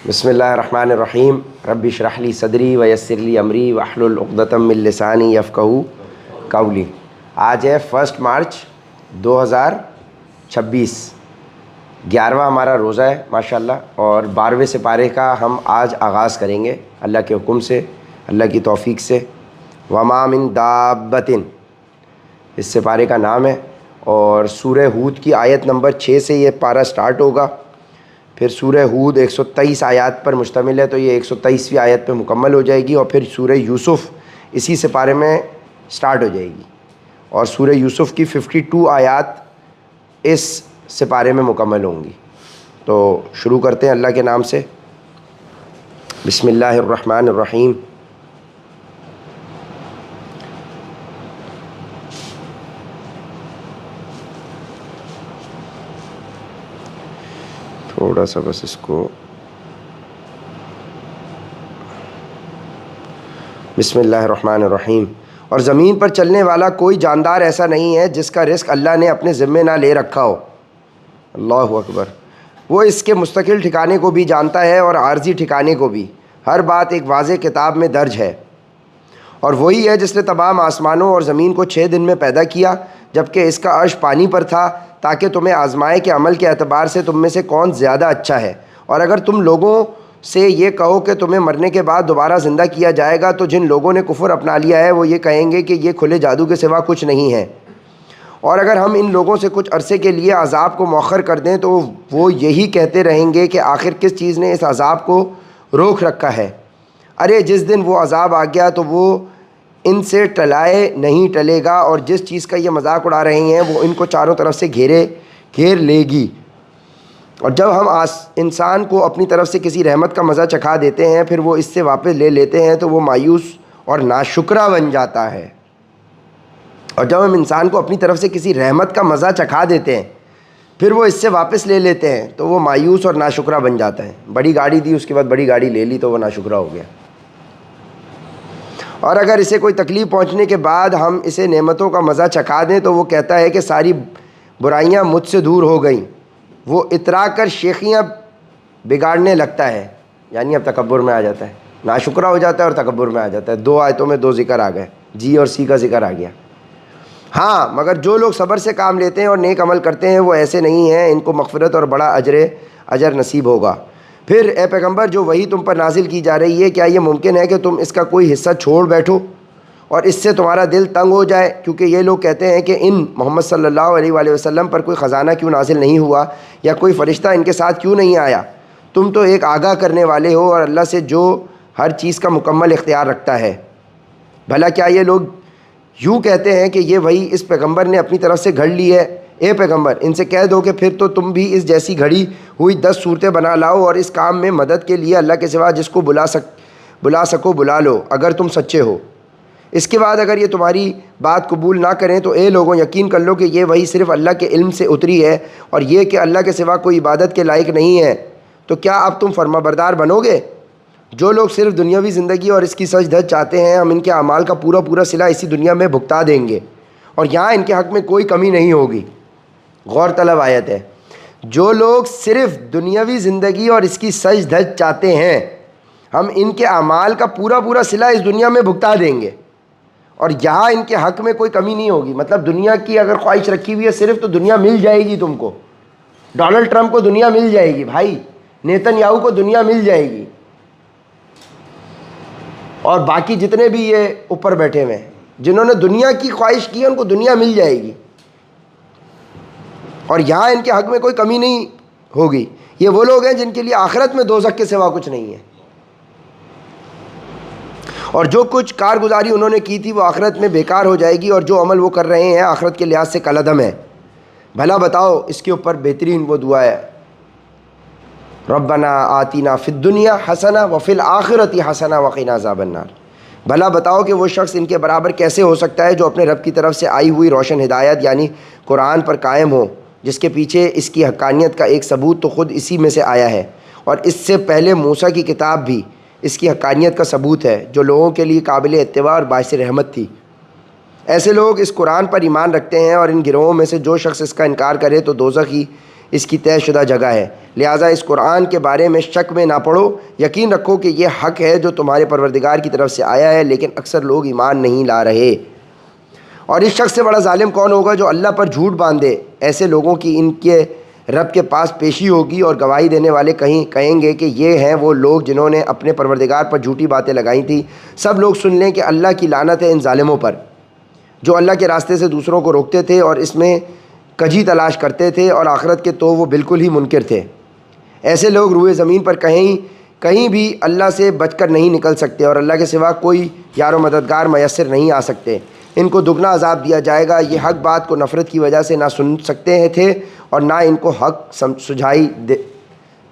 بسم اللہ الرحمن الرحیم رب اشرح لی صدری ویسر لی امری واحلل عقدۃ من لسانی یفقہوا قولی۔ آج ہے 1 مارچ 2026، 11واں ہمارا روزہ ہے ماشاءاللہ، اور 12ویں سپارے کا ہم آج آغاز کریں گے اللہ کے حکم سے، اللہ کی توفیق سے۔ وما من دابۃ اس سپارے کا نام ہے، اور سورہ ہود کی آیت نمبر 6 سے یہ پارہ سٹارٹ ہوگا۔ پھر سورہ ہود 123 آیات پر مشتمل ہے، تو یہ 123ویں آیت پہ مکمل ہو جائے گی، اور پھر سورہ یوسف اسی سپارے میں سٹارٹ ہو جائے گی، اور سورہ یوسف کی 52 آیات اس سپارے میں مکمل ہوں گی۔ تو شروع کرتے ہیں اللہ کے نام سے۔ بسم اللہ الرحمن الرحیم۔ تھوڑا سا بس اس کو، بسم اللہ الرحمن الرحیم۔ اور زمین پر چلنے والا کوئی جاندار ایسا نہیں ہے جس کا رزق اللہ نے اپنے ذمے نہ لے رکھا ہو۔ اللہ اکبر۔ وہ اس کے مستقل ٹھکانے کو بھی جانتا ہے اور عارضی ٹھکانے کو بھی، ہر بات ایک واضح کتاب میں درج ہے۔ اور وہی ہے جس نے تمام آسمانوں اور زمین کو 6 دن میں پیدا کیا، جبکہ اس کا عرش پانی پر تھا، تاکہ تمہیں آزمائے کہ عمل کے اعتبار سے تم میں سے کون زیادہ اچھا ہے۔ اور اگر تم لوگوں سے یہ کہو کہ تمہیں مرنے کے بعد دوبارہ زندہ کیا جائے گا، تو جن لوگوں نے کفر اپنا لیا ہے وہ یہ کہیں گے کہ یہ کھلے جادو کے سوا کچھ نہیں ہے۔ اور اگر ہم ان لوگوں سے کچھ عرصے کے لیے عذاب کو مؤخر کر دیں تو وہ یہی کہتے رہیں گے کہ آخر کس چیز نے اس عذاب کو روک رکھا ہے۔ ارے جس دن وہ عذاب آ گیا تو وہ ان سے ٹلائے نہیں ٹلے گا، اور جس چیز کا یہ مذاق اڑا رہے ہیں وہ ان کو چاروں طرف سے گھیر لے گی۔ اور جب ہم انسان کو اپنی طرف سے کسی رحمت کا مزہ چکھا دیتے ہیں، پھر وہ اس سے واپس لے لیتے ہیں تو وہ مایوس اور ناشکرا بن جاتا ہے۔ اور جب ہم انسان کو اپنی طرف سے کسی رحمت کا مزہ چکھا دیتے ہیں، پھر وہ اس سے واپس لے لیتے ہیں تو وہ مایوس اور ناشکرا بن جاتا ہے۔ بڑی گاڑی دی، اس کے بعد بڑی گاڑی لے لی تو وہ ناشکرا ہو گیا۔ اور اگر اسے کوئی تکلیف پہنچنے کے بعد ہم اسے نعمتوں کا مزہ چکھا دیں تو وہ کہتا ہے کہ ساری برائیاں مجھ سے دور ہو گئیں۔ وہ اترا کر شیخیاں بگاڑنے لگتا ہے، یعنی اب تکبر میں آ جاتا ہے، ناشکرا ہو جاتا ہے اور تکبر میں آ جاتا ہے۔ 2 آیتوں میں 2 ذکر آ گئے، جی اور سی کا ذکر آ گیا۔ ہاں، مگر جو لوگ صبر سے کام لیتے ہیں اور نیک عمل کرتے ہیں وہ ایسے نہیں ہیں، ان کو مغفرت اور بڑا اجر نصیب ہوگا۔ پھر اے پیغمبر، جو وحی تم پر نازل کی جا رہی ہے، کیا یہ ممکن ہے کہ تم اس کا کوئی حصہ چھوڑ بیٹھو اور اس سے تمہارا دل تنگ ہو جائے؟ کیونکہ یہ لوگ کہتے ہیں کہ ان محمد صلی اللہ علیہ وآلہ وسلم پر کوئی خزانہ کیوں نازل نہیں ہوا، یا کوئی فرشتہ ان کے ساتھ کیوں نہیں آیا۔ تم تو ایک آگاہ کرنے والے ہو اور اللہ سے جو ہر چیز کا مکمل اختیار رکھتا ہے۔ بھلا کیا یہ لوگ یوں کہتے ہیں کہ یہ وحی اس پیغمبر نے اپنی طرف سے گھڑ لی ہے؟ اے پیغمبر، ان سے کہہ دو کہ پھر تو تم بھی اس جیسی گھڑی ہوئی 10 صورتیں بنا لاؤ، اور اس کام میں مدد کے لیے اللہ کے سوا جس کو بلا سکو بلا لو، اگر تم سچے ہو۔ اس کے بعد اگر یہ تمہاری بات قبول نہ کریں تو اے لوگوں، یقین کر لو کہ یہ وحی صرف اللہ کے علم سے اتری ہے، اور یہ کہ اللہ کے سوا کوئی عبادت کے لائق نہیں ہے۔ تو کیا اب تم فرما بردار بنو گے؟ جو لوگ صرف دنیاوی زندگی اور اس کی سچ دھج چاہتے ہیں، ہم ان کے اعمال کا پورا صلہ اسی دنیا میں بھگتا دیں گے، اور یہاں ان کے حق میں کوئی کمی نہیں ہوگی۔ غور طلب آیت ہے۔ جو لوگ صرف دنیاوی زندگی اور اس کی سچ دھج چاہتے ہیں، ہم ان کے اعمال کا پورا صلہ اس دنیا میں بھگتا دیں گے، اور یہاں ان کے حق میں کوئی کمی نہیں ہوگی۔ مطلب دنیا کی اگر خواہش رکھی ہوئی ہے صرف، تو دنیا مل جائے گی تم کو۔ ڈونلڈ ٹرمپ کو دنیا مل جائے گی بھائی، نیتن یاہو کو دنیا مل جائے گی، اور باقی جتنے بھی یہ اوپر بیٹھے ہوئے ہیں جنہوں نے دنیا کی خواہش کی ہے، ان کو دنیا مل جائے گی، اور یہاں ان کے حق میں کوئی کمی نہیں ہوگی۔ یہ وہ لوگ ہیں جن کے لیے آخرت میں دوزخ کے سوا کچھ نہیں ہے، اور جو کچھ کارگزاری انہوں نے کی تھی وہ آخرت میں بیکار ہو جائے گی، اور جو عمل وہ کر رہے ہیں آخرت کے لحاظ سے کالعدم ہے۔ بھلا بتاؤ، اس کے اوپر بہترین وہ دعا ہے، ربنا آتنا فی الدنیا حسنہ وفی الآخرۃ حسنہ وقنا عذاب النار۔ بھلا بتاؤ کہ وہ شخص ان کے برابر کیسے ہو سکتا ہے جو اپنے رب کی طرف سے آئی ہوئی روشن ہدایت یعنی قرآن پر قائم ہو، جس کے پیچھے اس کی حقانیت کا ایک ثبوت تو خود اسی میں سے آیا ہے، اور اس سے پہلے موسیٰ کی کتاب بھی اس کی حقانیت کا ثبوت ہے، جو لوگوں کے لیے قابل اتباع اور باعث رحمت تھی۔ ایسے لوگ اس قرآن پر ایمان رکھتے ہیں، اور ان گروہوں میں سے جو شخص اس کا انکار کرے تو دوزخ ہی اس کی طے شدہ جگہ ہے، لہٰذا اس قرآن کے بارے میں شک میں نہ پڑو، یقین رکھو کہ یہ حق ہے جو تمہارے پروردگار کی طرف سے آیا ہے، لیکن اکثر لوگ ایمان نہیں لا رہے۔ اور اس شخص سے بڑا ظالم کون ہوگا جو اللہ پر جھوٹ باندھے؟ ایسے لوگوں کی ان کے رب کے پاس پیشی ہوگی اور گواہی دینے والے کہیں گے کہ یہ ہیں وہ لوگ جنہوں نے اپنے پروردگار پر جھوٹی باتیں لگائی تھیں۔ سب لوگ سن لیں کہ اللہ کی لعنت ہے ان ظالموں پر جو اللہ کے راستے سے دوسروں کو روکتے تھے اور اس میں کجی تلاش کرتے تھے، اور آخرت کے تو وہ بالکل ہی منکر تھے۔ ایسے لوگ روئے زمین پر کہیں بھی اللہ سے بچ کر نہیں نکل سکتے، اور اللہ کے سوا کوئی یار و مددگار میسر نہیں آ سکتے۔ ان کو دگنا عذاب دیا جائے گا۔ یہ حق بات کو نفرت کی وجہ سے نہ سن سکتے تھے اور نہ ان کو حق سجھائی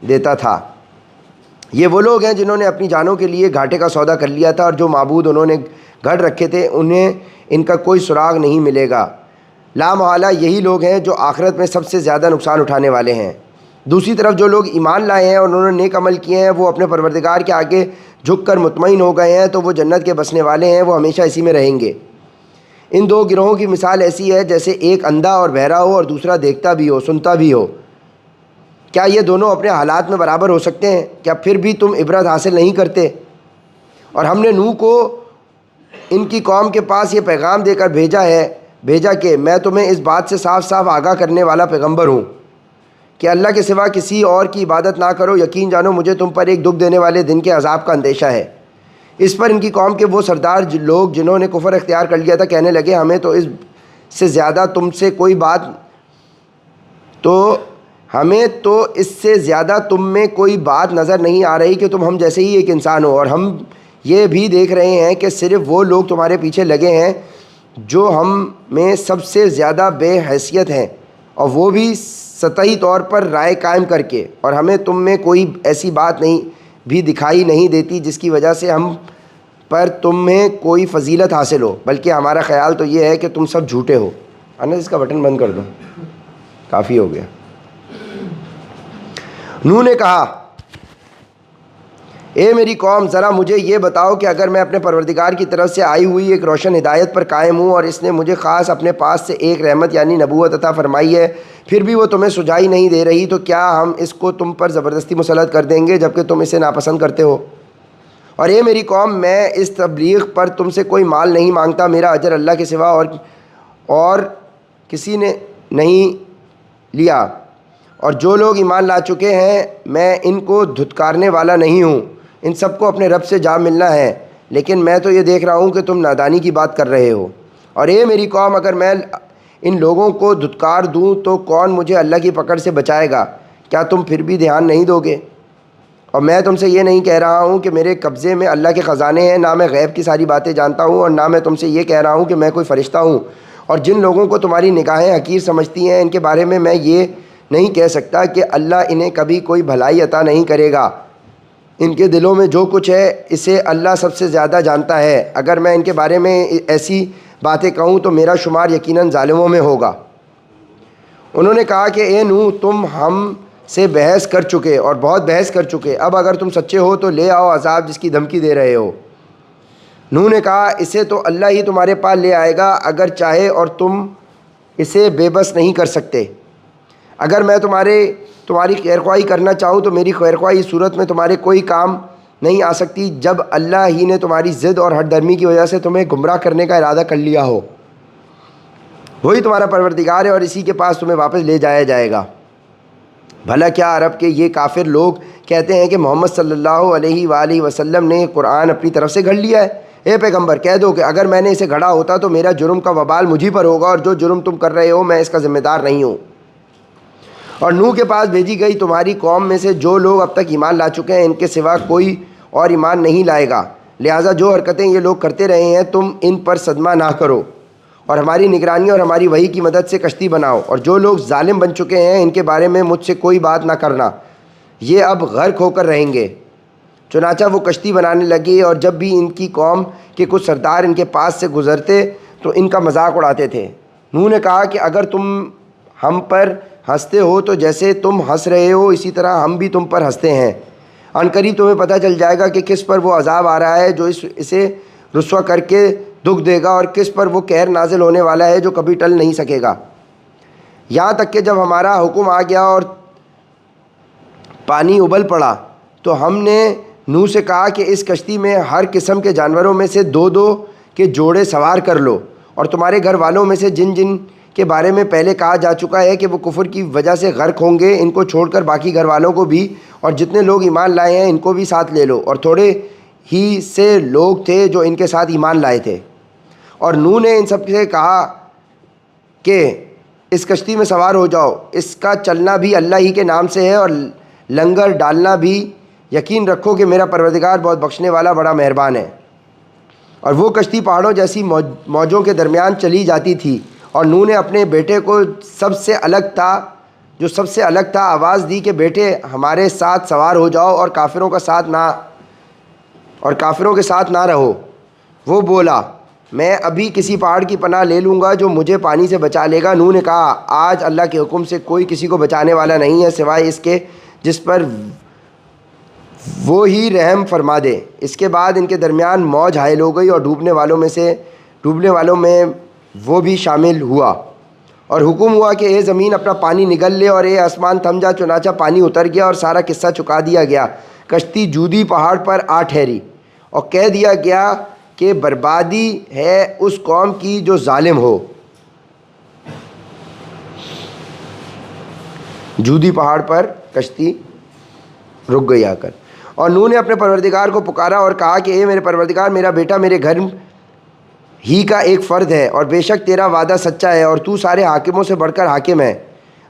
دیتا تھا۔ یہ وہ لوگ ہیں جنہوں نے اپنی جانوں کے لیے گھاٹے کا سودا کر لیا تھا، اور جو معبود انہوں نے گھڑ رکھے تھے انہیں ان کا کوئی سراغ نہیں ملے گا۔ لا محالہ یہی لوگ ہیں جو آخرت میں سب سے زیادہ نقصان اٹھانے والے ہیں۔ دوسری طرف جو لوگ ایمان لائے ہیں اور انہوں نے نیک عمل کیے ہیں، وہ اپنے پروردگار کے آگے جھک کر مطمئن ہو گئے ہیں، تو وہ جنت کے بسنے والے ہیں، وہ ہمیشہ اسی میں رہیں گے۔ ان دو گروہوں کی مثال ایسی ہے جیسے ایک اندھا اور بہرا ہو اور دوسرا دیکھتا بھی ہو، سنتا بھی ہو۔ کیا یہ دونوں اپنے حالات میں برابر ہو سکتے ہیں؟ کیا پھر بھی تم عبرت حاصل نہیں کرتے؟ اور ہم نے نوح کو ان کی قوم کے پاس یہ پیغام دے کر بھیجا کہ میں تمہیں اس بات سے صاف صاف آگاہ کرنے والا پیغمبر ہوں کہ اللہ کے سوا کسی اور کی عبادت نہ کرو، یقین جانو مجھے تم پر ایک دکھ دینے والے دن کے عذاب کا اندیشہ ہے۔ اس پر ان کی قوم کے وہ سردار لوگ جنہوں نے کفر اختیار کر لیا تھا کہنے لگے ہمیں تو اس سے زیادہ تم میں کوئی بات نظر نہیں آ رہی کہ تم ہم جیسے ہی ایک انسان ہو، اور ہم یہ بھی دیکھ رہے ہیں کہ صرف وہ لوگ تمہارے پیچھے لگے ہیں جو ہم میں سب سے زیادہ بے حیثیت ہیں، اور وہ بھی سطحی طور پر رائے قائم کر کے، اور ہمیں تم میں کوئی ایسی بات بھی دکھائی نہیں دیتی جس کی وجہ سے ہم پر تمہیں کوئی فضیلت حاصل ہو، بلکہ ہمارا خیال تو یہ ہے کہ تم سب جھوٹے ہو۔ انس اس کا بٹن بند کر دو، کافی ہو گیا۔ نوح نے کہا اے میری قوم، ذرا مجھے یہ بتاؤ کہ اگر میں اپنے پروردگار کی طرف سے آئی ہوئی ایک روشن ہدایت پر قائم ہوں اور اس نے مجھے خاص اپنے پاس سے ایک رحمت یعنی نبوت عطا فرمائی ہے، پھر بھی وہ تمہیں سجائی نہیں دے رہی، تو کیا ہم اس کو تم پر زبردستی مسلط کر دیں گے جبکہ تم اسے ناپسند کرتے ہو؟ اور اے میری قوم، میں اس تبلیغ پر تم سے کوئی مال نہیں مانگتا، میرا اجر اللہ کے سوا اور کسی نے نہیں لیا، اور جو لوگ ایمان لا چکے ہیں میں ان کو دھتکارنے والا نہیں ہوں، ان سب کو اپنے رب سے جا ملنا ہے، لیکن میں تو یہ دیکھ رہا ہوں کہ تم نادانی کی بات کر رہے ہو۔ اور اے میری قوم، اگر میں ان لوگوں کو دھتکار دوں تو کون مجھے اللہ کی پکڑ سے بچائے گا؟ کیا تم پھر بھی دھیان نہیں دو گے؟ اور میں تم سے یہ نہیں کہہ رہا ہوں کہ میرے قبضے میں اللہ کے خزانے ہیں، نہ میں غیب کی ساری باتیں جانتا ہوں، اور نہ میں تم سے یہ کہہ رہا ہوں کہ میں کوئی فرشتہ ہوں۔ اور جن لوگوں کو تمہاری نگاہیں حقیر سمجھتی ہیں، ان کے بارے میں یہ نہیں کہہ سکتا کہ اللہ انہیں کبھی کوئی بھلائی عطا نہیں کرے گا۔ ان کے دلوں میں جو کچھ ہے اسے اللہ سب سے زیادہ جانتا ہے۔ اگر میں ان کے بارے میں ایسی باتیں کہوں تو میرا شمار یقیناً ظالموں میں ہوگا۔ انہوں نے کہا کہ اے نوح، تم ہم سے بحث کر چکے اور بہت بحث کر چکے، اب اگر تم سچے ہو تو لے آؤ عذاب جس کی دھمکی دے رہے ہو۔ نوح نے کہا اسے تو اللہ ہی تمہارے پاس لے آئے گا اگر چاہے، اور تم اسے بے بس نہیں کر سکتے۔ اگر میں تمہاری خیرخواہی کرنا چاہوں تو میری خیرخواہی اس صورت میں تمہارے کوئی کام نہیں آ سکتی جب اللہ ہی نے تمہاری ضد اور ہٹ درمی کی وجہ سے تمہیں گمراہ کرنے کا ارادہ کر لیا ہو۔ وہی تمہارا پروردگار ہے اور اسی کے پاس تمہیں واپس لے جایا جائے گا۔ بھلا کیا عرب کے یہ کافر لوگ کہتے ہیں کہ محمد صلی اللہ علیہ وآلہ وسلم نے قرآن اپنی طرف سے گھڑ لیا ہے؟ اے پیغمبر، کہہ دو کہ اگر میں نے اسے گھڑا ہوتا تو میرا جرم کا وبال مجھی پر ہوگا، اور جو جرم تم کر رہے ہو میں اس کا ذمہ دار نہیں ہوں۔ اور نوح کے پاس بھیجی گئی تمہاری قوم میں سے جو لوگ اب تک ایمان لا چکے ہیں ان کے سوا کوئی اور ایمان نہیں لائے گا، لہٰذا جو حرکتیں یہ لوگ کرتے رہے ہیں تم ان پر صدمہ نہ کرو، اور ہماری نگرانی اور ہماری وحی کی مدد سے کشتی بناؤ، اور جو لوگ ظالم بن چکے ہیں ان کے بارے میں مجھ سے کوئی بات نہ کرنا، یہ اب غرق ہو کر رہیں گے۔ چنانچہ وہ کشتی بنانے لگے، اور جب بھی ان کی قوم کے کچھ سردار ان کے پاس سے گزرتے تو ان کا مذاق اڑاتے تھے۔ نوح نے کہا کہ اگر تم ہم پر ہنستے ہو تو جیسے تم ہنس رہے ہو اسی طرح ہم بھی تم پر ہنستے ہیں، عنقریب تمہیں پتہ چل جائے گا کہ کس پر وہ عذاب آ رہا ہے جو اسے رسوا کر کے دکھ دے گا، اور کس پر وہ قہر نازل ہونے والا ہے جو کبھی ٹل نہیں سکے گا۔ یہاں تک کہ جب ہمارا حکم آ گیا اور پانی ابل پڑا تو ہم نے نوح سے کہا کہ اس کشتی میں ہر قسم کے جانوروں میں سے 2 کے جوڑے سوار کر لو، اور تمہارے گھر والوں میں سے جن جن کے بارے میں پہلے کہا جا چکا ہے کہ وہ کفر کی وجہ سے غرق ہوں گے، ان کو چھوڑ کر باقی گھر والوں کو بھی، اور جتنے لوگ ایمان لائے ہیں ان کو بھی ساتھ لے لو۔ اور تھوڑے ہی سے لوگ تھے جو ان کے ساتھ ایمان لائے تھے۔ اور نوح نے ان سب سے کہا کہ اس کشتی میں سوار ہو جاؤ، اس کا چلنا بھی اللہ ہی کے نام سے ہے، اور لنگر ڈالنا بھی، یقین رکھو کہ میرا پروردگار بہت بخشنے والا بڑا مہربان ہے۔ اور وہ کشتی پہاڑوں جیسی موجوں کے درمیان چلی جاتی تھی، اور نوح نے اپنے بیٹے کو سب سے الگ تھا آواز دی کہ بیٹے ہمارے ساتھ سوار ہو جاؤ اور کافروں کے ساتھ نہ رہو۔ وہ بولا میں ابھی کسی پہاڑ کی پناہ لے لوں گا جو مجھے پانی سے بچا لے گا۔ نوح نے کہا آج اللہ کے حکم سے کوئی کسی کو بچانے والا نہیں ہے سوائے اس کے جس پر وہ ہی رحم فرما دے۔ اس کے بعد ان کے درمیان موج حائل ہو گئی اور ڈوبنے والوں میں وہ بھی شامل ہوا، اور حکم ہوا کہ اے زمین اپنا پانی نگل لے، اور اے آسمان تھم جا۔ چنانچہ پانی اتر گیا اور سارا قصہ چکا دیا گیا۔ کشتی جودی پہاڑ پر آ ٹھہری، اور کہہ دیا گیا کہ بربادی ہے اس قوم کی جو ظالم ہو۔ جودی پہاڑ پر کشتی رک گئی آ کر، اور نوح نے اپنے پروردگار کو پکارا اور کہا کہ اے میرے پروردگار، میرا بیٹا میرے گھر ہی کا ایک فرد ہے، اور بے شک تیرا وعدہ سچا ہے، اور تو سارے حاکموں سے بڑھ کر حاکم ہے۔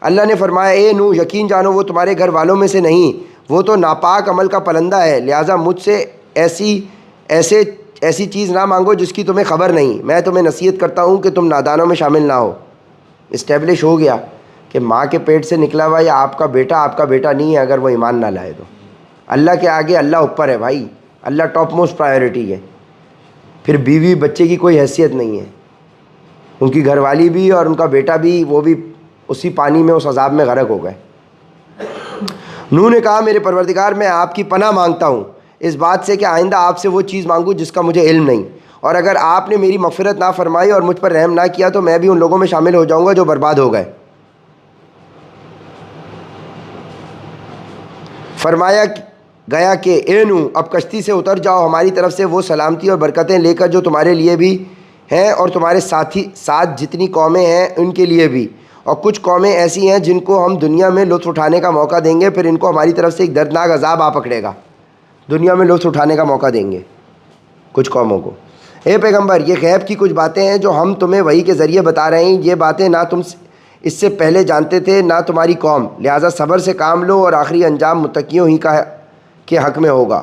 اللہ نے فرمایا اے نوح، یقین جانو وہ تمہارے گھر والوں میں سے نہیں، وہ تو ناپاک عمل کا پلندہ ہے، لہٰذا مجھ سے ایسی چیز نہ مانگو جس کی تمہیں خبر نہیں۔ میں تمہیں نصیحت کرتا ہوں کہ تم نادانوں میں شامل نہ ہو۔ اسٹیبلش ہو گیا کہ ماں کے پیٹ سے نکلا ہوا یا آپ کا بیٹا نہیں ہے اگر وہ ایمان نہ لائے تو۔ اللہ کے آگے اللہ اوپر ہے بھائی، اللہ ٹاپ موسٹ پرائیورٹی ہے، پھر بیوی بچے کی کوئی حیثیت نہیں ہے، ان کی گھر والی بھی اور ان کا بیٹا بھی، وہ بھی اسی پانی میں اس عذاب میں غرق ہو گئے۔ نوح نے کہا میرے پروردگار میں آپ کی پناہ مانگتا ہوں اس بات سے کہ آئندہ آپ سے وہ چیز مانگوں جس کا مجھے علم نہیں، اور اگر آپ نے میری مغفرت نہ فرمائی اور مجھ پر رحم نہ کیا تو میں بھی ان لوگوں میں شامل ہو جاؤں گا جو برباد ہو گئے۔ فرمایا گیا کہ اے نوح اب کشتی سے اتر جاؤ، ہماری طرف سے وہ سلامتی اور برکتیں لے کر جو تمہارے لیے بھی ہیں اور تمہارے ساتھ جتنی قومیں ہیں ان کے لیے بھی، اور کچھ قومیں ایسی ہیں جن کو ہم دنیا میں لطف اٹھانے کا موقع دیں گے، پھر ان کو ہماری طرف سے ایک دردناک عذاب آ پکڑے گا۔ دنیا میں لطف اٹھانے کا موقع دیں گے کچھ قوموں کو۔ اے پیغمبر، یہ غیب کی کچھ باتیں ہیں جو ہم تمہیں وحی کے ذریعے بتا رہے ہیں، یہ باتیں نہ تم اس سے پہلے جانتے تھے نہ تمہاری قوم، لہٰذا صبر سے کام لو اور آخری انجام متقیوں ہی کے حق میں ہوگا۔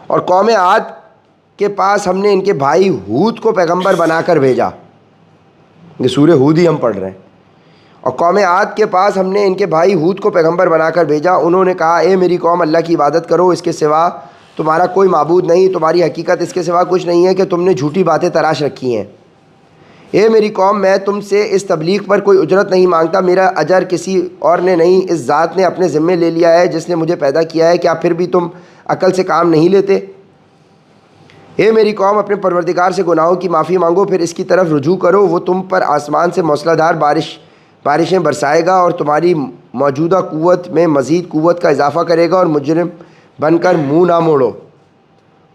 اور قوم عاد کے پاس ہم نے ان کے بھائی ہود کو پیغمبر بنا کر بھیجا، یہ سورہ ہود ہی ہم پڑھ رہے ہیں۔ اور قوم عاد کے پاس ہم نے ان کے بھائی ہود کو پیغمبر بنا کر بھیجا، انہوں نے کہا اے میری قوم اللہ کی عبادت کرو، اس کے سوا تمہارا کوئی معبود نہیں، تمہاری حقیقت اس کے سوا کچھ نہیں ہے کہ تم نے جھوٹی باتیں تراش رکھی ہیں۔ اے میری قوم، میں تم سے اس تبلیغ پر کوئی اجرت نہیں مانگتا، میرا اجر کسی اور نے نہیں، اس ذات نے اپنے ذمے لے لیا ہے جس نے مجھے پیدا کیا ہے، کیا پھر بھی تم عقل سے کام نہیں لیتے؟ اے میری قوم، اپنے پروردگار سے گناہوں کی معافی مانگو، پھر اس کی طرف رجوع کرو، وہ تم پر آسمان سے موسلا دھار بارشیں برسائے گا اور تمہاری موجودہ قوت میں مزید قوت کا اضافہ کرے گا، اور مجرم بن کر منہ نہ موڑو۔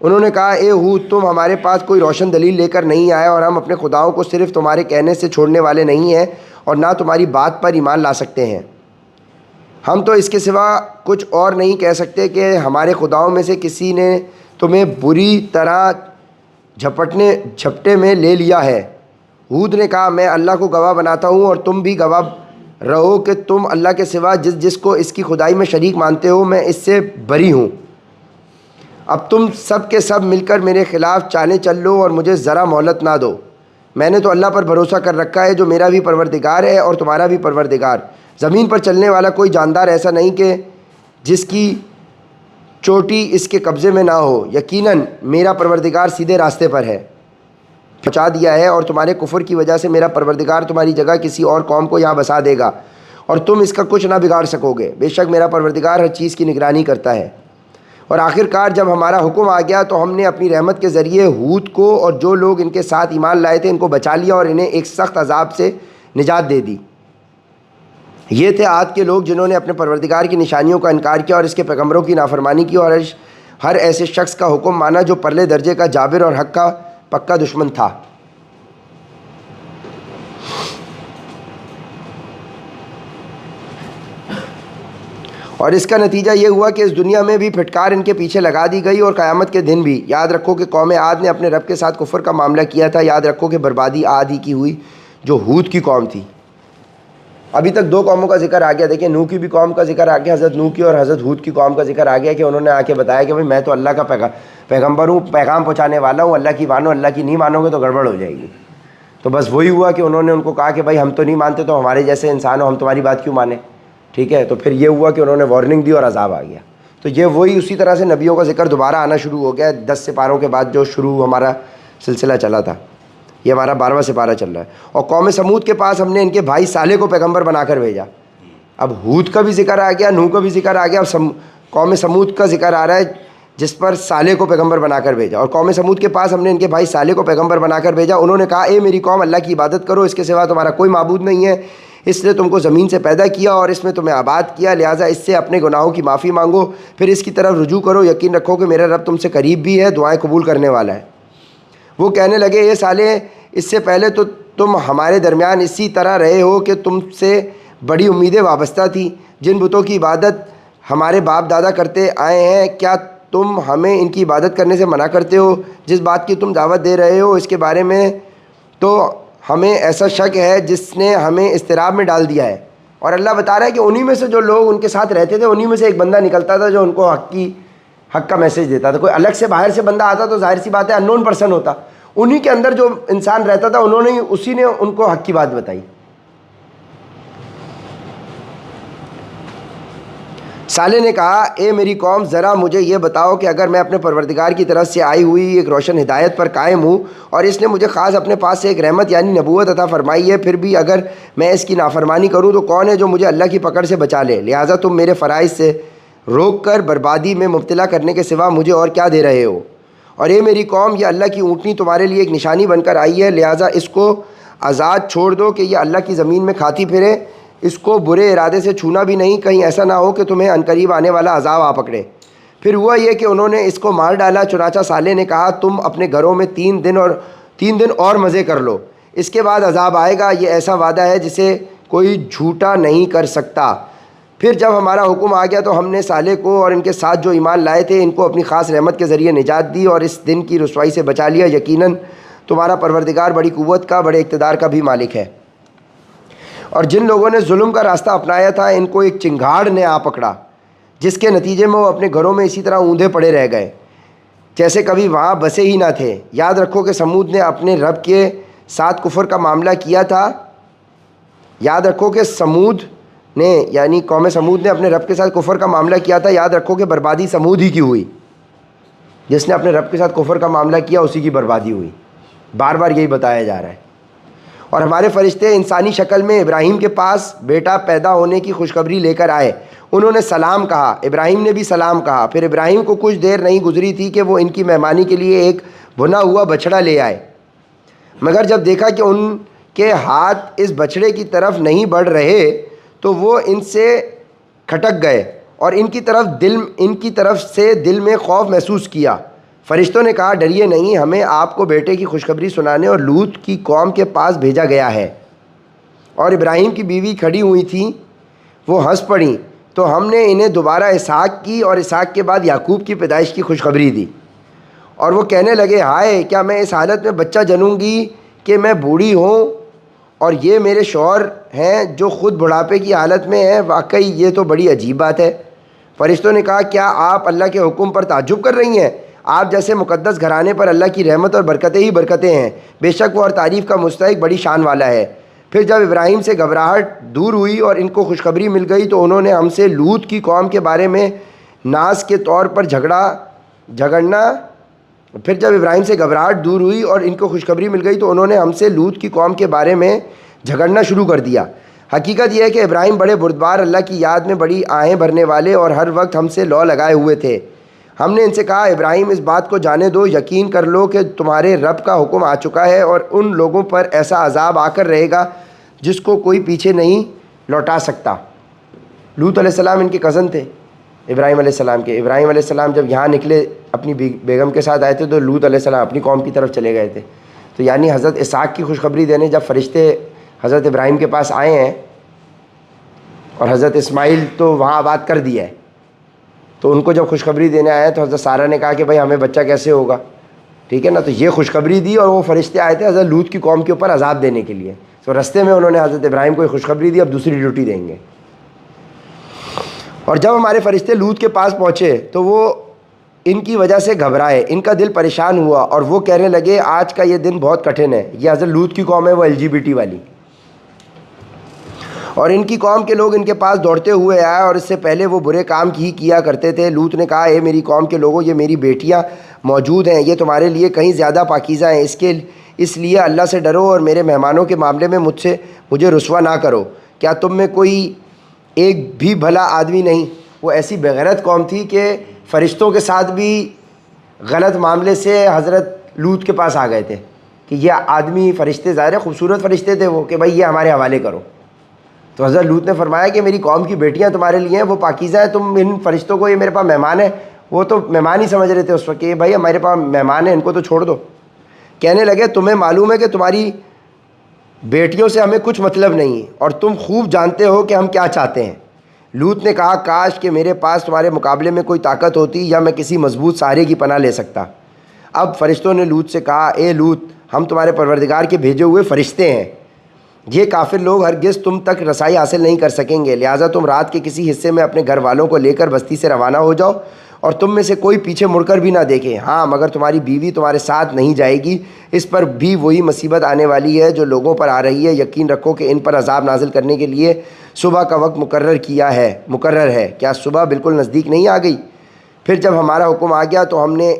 انہوں نے کہا اے ہود، تم ہمارے پاس کوئی روشن دلیل لے کر نہیں آئے، اور ہم اپنے خداؤں کو صرف تمہارے کہنے سے چھوڑنے والے نہیں ہیں اور نہ تمہاری بات پر ایمان لا سکتے ہیں۔ ہم تو اس کے سوا کچھ اور نہیں کہہ سکتے کہ ہمارے خداؤں میں سے کسی نے تمہیں بری طرح جھپٹے میں لے لیا ہے۔ ہود نے کہا میں اللہ کو گواہ بناتا ہوں اور تم بھی گواہ رہو کہ تم اللہ کے سوا جس کو اس کی خدائی میں شریک مانتے ہو میں اس سے بری ہوں۔ اب تم سب کے سب مل کر میرے خلاف چالیں چل لو اور مجھے ذرا مہلت نہ دو۔ میں نے تو اللہ پر بھروسہ کر رکھا ہے جو میرا بھی پروردگار ہے اور تمہارا بھی پروردگار۔ زمین پر چلنے والا کوئی جاندار ایسا نہیں کہ جس کی چوٹی اس کے قبضے میں نہ ہو، یقیناً میرا پروردگار سیدھے راستے پر ہے۔ پہنچا دیا ہے، اور تمہارے کفر کی وجہ سے میرا پروردگار تمہاری جگہ کسی اور قوم کو یہاں بسا دے گا، اور تم اس کا کچھ نہ بگاڑ سکو گے۔ بے شک میرا پروردگار ہر چیز کی نگرانی کرتا ہے۔ اور آخر کار جب ہمارا حکم آ گیا تو ہم نے اپنی رحمت کے ذریعے ہود کو اور جو لوگ ان کے ساتھ ایمان لائے تھے ان کو بچا لیا اور انہیں ایک سخت عذاب سے نجات دے دی۔ یہ تھے عاد کے لوگ جنہوں نے اپنے پروردگار کی نشانیوں کا انکار کیا اور اس کے پیغمبروں کی نافرمانی کی، اور ہر ایسے شخص کا حکم مانا جو پرلے درجے کا جابر اور حق کا پکا دشمن تھا۔ اور اس کا نتیجہ یہ ہوا کہ اس دنیا میں بھی پھٹکار ان کے پیچھے لگا دی گئی اور قیامت کے دن بھی۔ یاد رکھو کہ قوم عاد نے اپنے رب کے ساتھ کفر کا معاملہ کیا تھا۔ یاد رکھو کہ بربادی عاد ہی کی ہوئی جو ہود کی قوم تھی۔ ابھی تک دو قوموں کا ذکر آ گیا، دیکھیں نوح کی بھی قوم کا ذکر آ گیا، حضرت نوح کی، اور حضرت ہود کی قوم کا ذکر آ گیا کہ انہوں نے آ کے بتایا کہ بھائی میں تو اللہ کا پیغمبر ہوں، پیغام پہنچانے والا ہوں، اللہ کی مانو، اللہ کی نہیں مانو گے تو گڑبڑ ہو جائے گی۔ تو بس وہی ہوا کہ انہوں نے ان کو کہا کہ بھائی ہم تو نہیں مانتے، تو ہمارے جیسے انسان ہو، ہم تمہاری بات کیوں مانیں، ٹھیک ہے۔ تو پھر یہ ہوا کہ انہوں نے وارننگ دی اور عذاب آ گیا۔ تو یہ وہی اسی طرح سے نبیوں کا ذکر دوبارہ آنا شروع ہو گیا 10 سپاروں کے بعد جو شروع ہمارا سلسلہ چلا تھا، یہ ہمارا 12واں سپارہ چل رہا ہے۔ اور قوم سمود کے پاس ہم نے ان کے بھائی صالح کو پیغمبر بنا کر بھیجا۔ اب ہود کا بھی ذکر آ گیا، نوح کا بھی ذکر آ گیا، اب قوم سمود کا ذکر آ رہا ہے جس پر صالح کو پیغمبر بنا کر بھیجا۔ اور قوم سمود کے پاس ہم نے ان کے بھائی صالح کو پیغمبر بنا کر بھیجا۔ انہوں نے کہا اے میری قوم، اللہ کی عبادت کرو، اس کے سوا تمہارا کوئی معبود نہیں ہے، اس نے تم کو زمین سے پیدا کیا اور اس میں تمہیں آباد کیا، لہٰذا اس سے اپنے گناہوں کی معافی مانگو، پھر اس کی طرف رجوع کرو، یقین رکھو کہ میرا رب تم سے قریب بھی ہے، دعائیں قبول کرنے والا ہے۔ وہ کہنے لگے اے صالح، اس سے پہلے تو تم ہمارے درمیان اسی طرح رہے ہو کہ تم سے بڑی امیدیں وابستہ تھیں، جن بتوں کی عبادت ہمارے باپ دادا کرتے آئے ہیں، کیا تم ہمیں ان کی عبادت کرنے سے منع کرتے ہو؟ جس بات کی تم دعوت دے رہے ہو اس کے بارے میں تو ہمیں ایسا شک ہے جس نے ہمیں اضطراب میں ڈال دیا ہے۔ اور اللہ بتا رہا ہے کہ انہی میں سے جو لوگ ان کے ساتھ رہتے تھے، انہی میں سے ایک بندہ نکلتا تھا جو ان کو حق کا میسج دیتا تھا۔ کوئی الگ سے باہر سے بندہ آتا تو ظاہر سی بات ہے ان نون پرسن ہوتا، انہی کے اندر جو انسان رہتا تھا اسی نے ان کو حق کی بات بتائی۔ صالح نے کہا اے میری قوم، ذرا مجھے یہ بتاؤ کہ اگر میں اپنے پروردگار کی طرف سے آئی ہوئی ایک روشن ہدایت پر قائم ہوں اور اس نے مجھے خاص اپنے پاس سے ایک رحمت یعنی نبوت عطا فرمائی ہے، پھر بھی اگر میں اس کی نافرمانی کروں تو کون ہے جو مجھے اللہ کی پکڑ سے بچا لے؟ لہٰذا تم میرے فرائض سے روک کر بربادی میں مبتلا کرنے کے سوا مجھے اور کیا دے رہے ہو؟ اور اے میری قوم، یہ اللہ کی اونٹنی تمہارے لیے ایک نشانی بن کر آئی ہے، لہٰذا اس کو آزاد چھوڑ دو کہ یہ اللہ کی زمین میں کھاتی پھرے، اس کو برے ارادے سے چھونا بھی نہیں، کہیں ایسا نہ ہو کہ تمہیں عنقریب آنے والا عذاب آ پکڑے۔ پھر ہوا یہ کہ انہوں نے اس کو مار ڈالا، چنانچہ صالح نے کہا تم اپنے گھروں میں 3 دن اور مزے کر لو، اس کے بعد عذاب آئے گا، یہ ایسا وعدہ ہے جسے کوئی جھوٹا نہیں کر سکتا۔ پھر جب ہمارا حکم آ گیا تو ہم نے صالح کو اور ان کے ساتھ جو ایمان لائے تھے ان کو اپنی خاص رحمت کے ذریعے نجات دی اور اس دن کی رسوائی سے بچا لیا، یقیناً تمہارا پروردگار بڑی قوت کا، بڑے اقتدار کا بھی مالک ہے۔ اور جن لوگوں نے ظلم کا راستہ اپنایا تھا ان کو ایک چنگاڑ نے آ پکڑا، جس کے نتیجے میں وہ اپنے گھروں میں اسی طرح اوندھے پڑے رہ گئے جیسے کبھی وہاں بسے ہی نہ تھے۔ یاد رکھو کہ سمود نے اپنے رب کے ساتھ کفر کا معاملہ کیا تھا۔ یاد رکھو کہ قوم سمود نے اپنے رب کے ساتھ کفر کا معاملہ کیا تھا۔ یاد رکھو کہ بربادی سمود ہی کی ہوئی، جس نے اپنے رب کے ساتھ کفر کا معاملہ کیا اسی کی بربادی ہوئی۔ بار بار یہی بتایا جا رہا ہے۔ اور ہمارے فرشتے انسانی شکل میں ابراہیم کے پاس بیٹا پیدا ہونے کی خوشخبری لے کر آئے، انہوں نے سلام کہا، ابراہیم نے بھی سلام کہا۔ پھر ابراہیم کو کچھ دیر نہیں گزری تھی کہ وہ ان کی مہمانی کے لیے ایک بھنا ہوا بچڑا لے آئے، مگر جب دیکھا کہ ان کے ہاتھ اس بچڑے کی طرف نہیں بڑھ رہے تو وہ ان سے کھٹک گئے اور ان کی طرف سے دل میں خوف محسوس کیا۔ فرشتوں نے کہا ڈریے نہیں، ہمیں آپ کو بیٹے کی خوشخبری سنانے اور لوط کی قوم کے پاس بھیجا گیا ہے۔ اور ابراہیم کی بیوی کھڑی ہوئی تھیں، وہ ہنس پڑیں، تو ہم نے انہیں دوبارہ اسحاق کی اور اسحاق کے بعد یعقوب کی پیدائش کی خوشخبری دی۔ اور وہ کہنے لگے ہائے، کیا میں اس حالت میں بچہ جنوں گی کہ میں بوڑھی ہوں اور یہ میرے شوہر ہیں جو خود بڑھاپے کی حالت میں ہیں؟ واقعی یہ تو بڑی عجیب بات ہے۔ فرشتوں نے کہا کیا آپ اللہ کے حکم پر تعجب کر رہی ہیں؟ آپ جیسے مقدس گھرانے پر اللہ کی رحمت اور برکتیں ہی برکتیں ہیں، بے شک وہ اور تعریف کا مستحق بڑی شان والا ہے۔ پھر جب ابراہیم سے گھبراہٹ دور ہوئی اور ان کو خوشخبری مل گئی تو انہوں نے ہم سے لوط کی قوم کے بارے میں ناز کے طور پر جھگڑنا پھر جب ابراہیم سے گھبراہٹ دور ہوئی اور ان کو خوشخبری مل گئی تو انہوں نے ہم سے لوط کی قوم کے بارے میں جھگڑنا شروع کر دیا۔ حقیقت یہ ہے کہ ابراہیم بڑے بردبار، اللہ کی یاد میں بڑی آہیں بھرنے والے اور ہر وقت ہم سے لو لگائے ہوئے تھے۔ ہم نے ان سے کہا ابراہیم اس بات کو جانے دو، یقین کر لو کہ تمہارے رب کا حکم آ چکا ہے اور ان لوگوں پر ایسا عذاب آ کر رہے گا جس کو کوئی پیچھے نہیں لوٹا سکتا۔ لوط علیہ السلام ان کے کزن تھے ابراہیم علیہ السلام کے۔ ابراہیم علیہ السلام جب یہاں نکلے اپنی بیگم کے ساتھ آئے تھے تو لوط علیہ السلام اپنی قوم کی طرف چلے گئے تھے۔ تو یعنی حضرت اسحاق کی خوشخبری دینے جب فرشتے حضرت ابراہیم کے پاس آئے ہیں اور حضرت اسماعیل تو وہاں آباد کر دیا ہے، تو ان کو جب خوشخبری دینے آئے تو حضرت سارہ نے کہا کہ بھائی ہمیں بچہ کیسے ہوگا، ٹھیک ہے نا، تو یہ خوشخبری دی اور وہ فرشتے آئے تھے حضرت لوط کی قوم کے اوپر عذاب دینے کے لیے۔ تو رستے میں انہوں نے حضرت ابراہیم کو خوشخبری دی اب دوسری ڈیوٹی دیں گے۔ اور جب ہمارے فرشتے لوط کے پاس پہنچے تو وہ ان کی وجہ سے گھبرائے، ان کا دل پریشان ہوا اور وہ کہنے لگے آج کا یہ دن بہت کٹھن ہے۔ یہ حضرت لوط کی قوم ہے، وہ LGBT والی، اور ان کی قوم کے لوگ ان کے پاس دوڑتے ہوئے آئے اور اس سے پہلے وہ برے کام ہی کیا کرتے تھے۔ لوط نے کہا اے میری قوم کے لوگوں، یہ میری بیٹیاں موجود ہیں، یہ تمہارے لیے کہیں زیادہ پاکیزہ ہیں، اس لیے اللہ سے ڈرو اور میرے مہمانوں کے معاملے میں مجھے رسوا نہ کرو۔ کیا تم میں کوئی ایک بھی بھلا آدمی نہیں؟ وہ ایسی بغیرت قوم تھی کہ فرشتوں کے ساتھ بھی غلط معاملے سے حضرت لوط کے پاس آ گئے تھے کہ یہ آدمی، فرشتے ظاہر خوبصورت فرشتے تھے وہ، کہ بھائی یہ ہمارے حوالے کرو۔ تو حضرت لوط نے فرمایا کہ میری قوم کی بیٹیاں تمہارے لیے ہیں، وہ پاکیزہ ہیں، تم ان فرشتوں کو، یہ میرے پاس مہمان ہیں، وہ تو مہمان ہی سمجھ رہے تھے اس وقت کہ بھائی ہمارے پاس مہمان ہیں، ان کو تو چھوڑ دو۔ کہنے لگے تمہیں معلوم ہے کہ تمہاری بیٹیوں سے ہمیں کچھ مطلب نہیں اور تم خوب جانتے ہو کہ ہم کیا چاہتے ہیں۔ لوط نے کہا کاش کہ میرے پاس تمہارے مقابلے میں کوئی طاقت ہوتی یا میں کسی مضبوط سہارے کی پناہ لے سکتا۔ اب فرشتوں نے لوط سے کہا اے لوط، ہم تمہارے پروردگار کے بھیجے ہوئے فرشتے ہیں، یہ کافر لوگ ہرگز تم تک رسائی حاصل نہیں کر سکیں گے، لہٰذا تم رات کے کسی حصے میں اپنے گھر والوں کو لے کر بستی سے روانہ ہو جاؤ اور تم میں سے کوئی پیچھے مڑ کر بھی نہ دیکھے، ہاں مگر تمہاری بیوی تمہارے ساتھ نہیں جائے گی، اس پر بھی وہی مصیبت آنے والی ہے جو لوگوں پر آ رہی ہے، یقین رکھو کہ ان پر عذاب نازل کرنے کے لیے صبح کا وقت مقرر ہے، کیا صبح بالکل نزدیک نہیں آ گئی؟ پھر جب ہمارا حکم آ گیا تو ہم نے